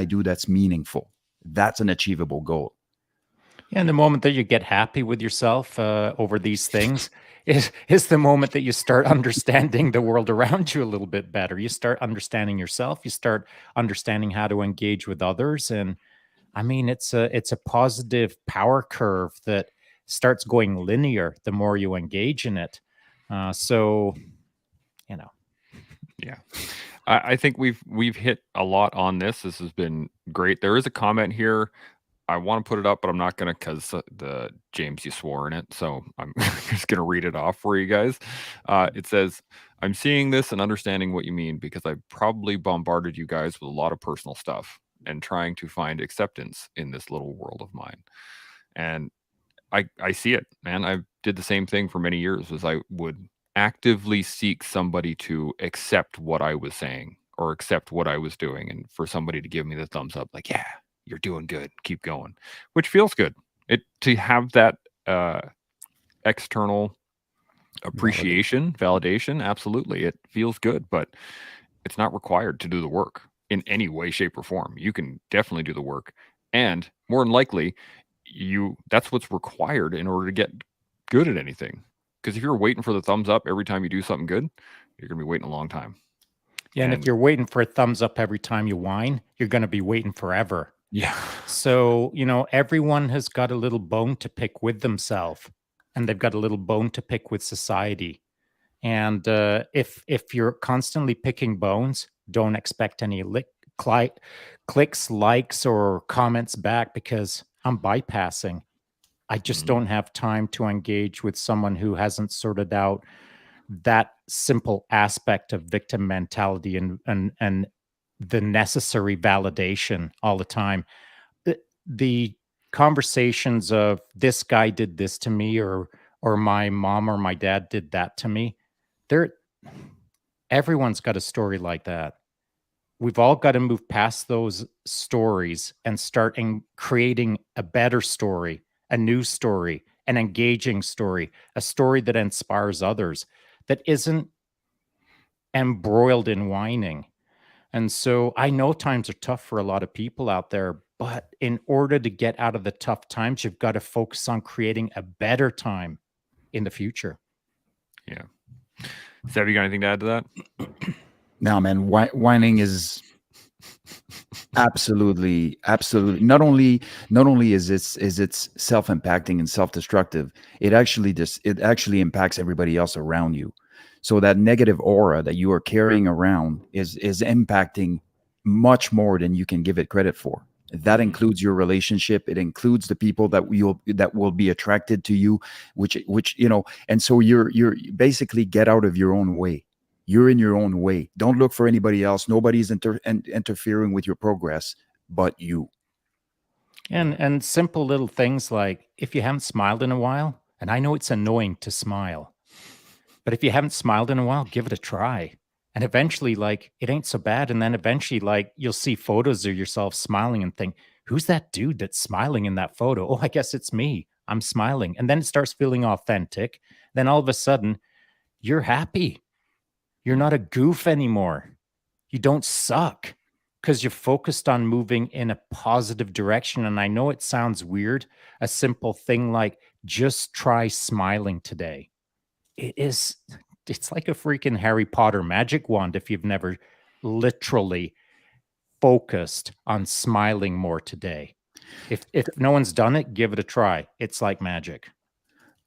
do that's meaningful? That's an achievable goal. Yeah, and the moment that you get happy with yourself over these things is the moment that you start understanding the world around you a little bit better. You start understanding yourself. You start understanding how to engage with others, and I mean, it's a positive power curve that starts going linear the more you engage in it. So, you know, Yeah. I think we've hit a lot on this. This has been great. There is a comment here. I want to put it up, but I'm not going to because the James, you swore in it. So I'm just going to read it off for you guys. It says, I'm seeing this and understanding what you mean because I probably bombarded you guys with a lot of personal stuff and trying to find acceptance in this little world of mine. And I see it, man. I did the same thing for many years as I would actively seek somebody to accept what I was saying or accept what I was doing. And for somebody to give me the thumbs up, like, yeah, you're doing good, keep going, which feels good. To have that external appreciation, validation, absolutely, it feels good, but it's not required to do the work in any way, shape, or form. You can definitely do the work, and more than likely, that's what's required in order to get good at anything. Because if you're waiting for the thumbs up every time you do something good, you're gonna be waiting a long time. yeah, and if you're waiting for a thumbs up every time you whine, you're going to be waiting forever. Yeah. So, everyone has got a little bone to pick with themselves, and they've got a little bone to pick with society. And if you're constantly picking bones, don't expect any clicks, likes, or comments back because I'm bypassing. I just don't have time to engage with someone who hasn't sorted out that simple aspect of victim mentality and the necessary validation all the time. The conversations of this guy did this to me or my mom or my dad did that to me, they're everyone's got a story like that. We've all got to move past those stories and start creating a better story, a new story, an engaging story, a story that inspires others, that isn't embroiled in whining. And so I know times are tough for a lot of people out there, but in order to get out of the tough times, you've got to focus on creating a better time in the future. Yeah. Seb, you got anything to add to that? No, man, whining is absolutely not only is it's self-impacting and self-destructive, it actually impacts everybody else around you. So that negative aura that you are carrying around is impacting much more than you can give it credit for. That includes your relationship. It includes the people that will be attracted to you, which and so you're basically get out of your own way. You're in your own way. Don't look for anybody else. Nobody's interfering with your progress but you. And simple little things like if you haven't smiled in a while, and I know it's annoying to smile, but if you haven't smiled in a while, give it a try. And eventually, like, it ain't so bad. And then eventually, like, you'll see photos of yourself smiling and think, who's that dude that's smiling in that photo? Oh, I guess it's me. I'm smiling. And then it starts feeling authentic. Then all of a sudden, you're happy. You're not a goof anymore. You don't suck because you're focused on moving in a positive direction. And I know it sounds weird, a simple thing like just try smiling today. It's like a freaking Harry Potter magic wand if you've never literally focused on smiling more today. If no one's done it, give it a try. It's like magic.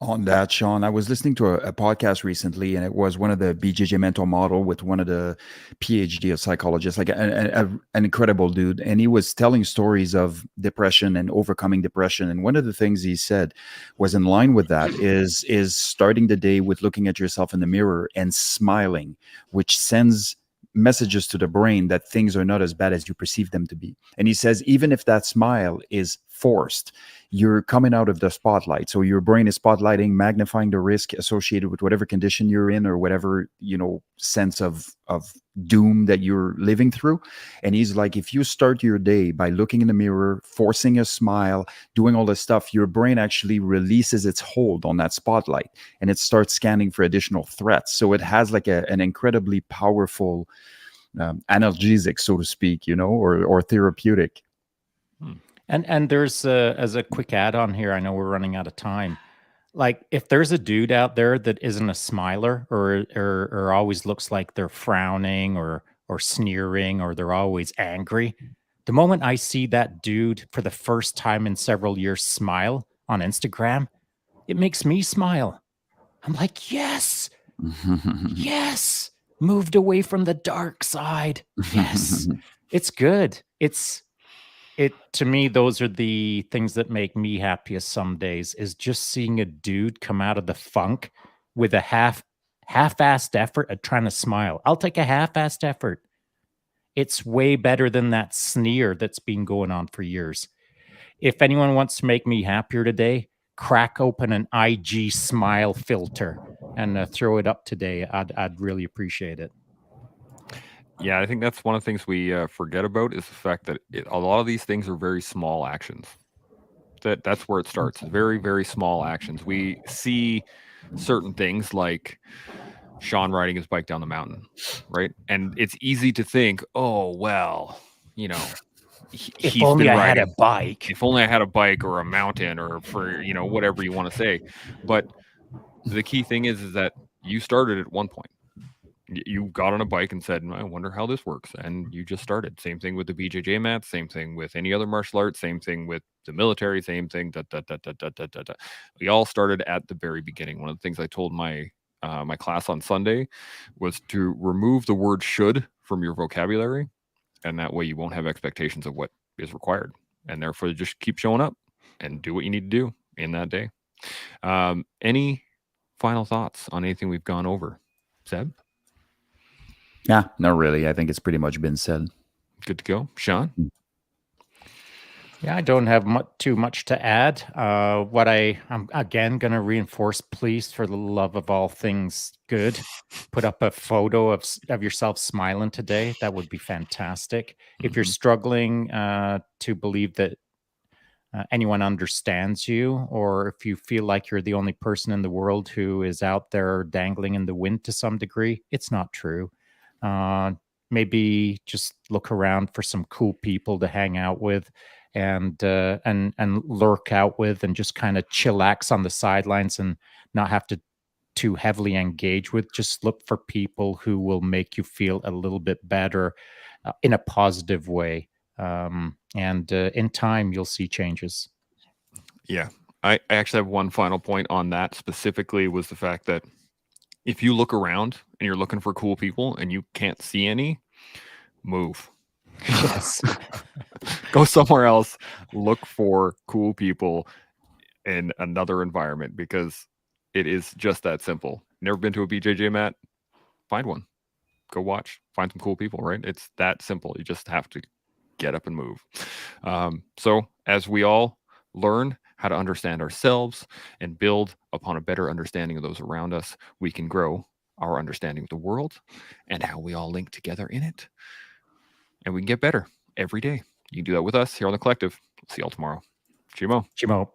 On that, Sean, I was listening to a podcast recently, and it was one of the BJJ mental model with one of the PhD of psychologists, like an incredible dude. And he was telling stories of depression and overcoming depression. And one of the things he said was in line with that is starting the day with looking at yourself in the mirror and smiling, which sends messages to the brain that things are not as bad as you perceive them to be. And he says, even if that smile is forced, you're coming out of the spotlight. So your brain is spotlighting, magnifying the risk associated with whatever condition you're in or whatever, sense of doom that you're living through. And he's like, if you start your day by looking in the mirror, forcing a smile, doing all this stuff, your brain actually releases its hold on that spotlight and it starts scanning for additional threats. So it has like an incredibly powerful analgesic, so to speak, or therapeutic. And there's as a quick add-on here, I know we're running out of time. Like, if there's a dude out there that isn't a smiler or always looks like they're frowning or sneering or they're always angry, the moment I see that dude for the first time in several years smile on Instagram, it makes me smile. I'm like, yes, yes, moved away from the dark side. Yes, it's good. To me, those are the things that make me happiest some days, is just seeing a dude come out of the funk with a half-assed effort at trying to smile. I'll take a half-assed effort. It's way better than that sneer that's been going on for years. If anyone wants to make me happier today, crack open an IG smile filter and throw it up today. I'd really appreciate it. Yeah, I think that's one of the things we forget about is the fact that a lot of these things are very small actions. That's where it starts. Very, very small actions. We see certain things like Shaun riding his bike down the mountain, right? And it's easy to think, oh, well, if only I had a bike. If only I had a bike or a mountain or for, whatever you want to say. But the key thing is that you started at one point. You got on a bike and said, I wonder how this works. And you just started. Same thing with the BJJ mat, same thing with any other martial arts, same thing with the military, same thing. We all started at the very beginning. One of the things I told my my class on Sunday was to remove the word should from your vocabulary. And that way you won't have expectations of what is required. And therefore just keep showing up and do what you need to do in that day. Any final thoughts on anything we've gone over? Seb? Yeah, not really. I think it's pretty much been said. Good to go. Shaun? Yeah, I don't have too much to add. What I'm again going to reinforce, please, for the love of all things good, put up a photo of yourself smiling today. That would be fantastic. If you're struggling to believe that anyone understands you, or if you feel like you're the only person in the world who is out there dangling in the wind to some degree, it's not true. Maybe just look around for some cool people to hang out with and lurk out with, and just kind of chillax on the sidelines and not have to too heavily engage with. Just look for people who will make you feel a little bit better in a positive way. And in time, you'll see changes. Yeah. I actually have one final point on that specifically, was the fact that if you look around and you're looking for cool people and you can't see any, move. Yes. Go somewhere else. Look for cool people in another environment, because it is just that simple. Never been to a BJJ mat? Find one. Go watch. Find some cool people, right? It's that simple. You just have to get up and move. So as we all learn how to understand ourselves and build upon a better understanding of those around us, we can grow our understanding of the world and how we all link together in it. And we can get better every day. You can do that with us here on The Collective. See y'all tomorrow. Chimo. Chimo.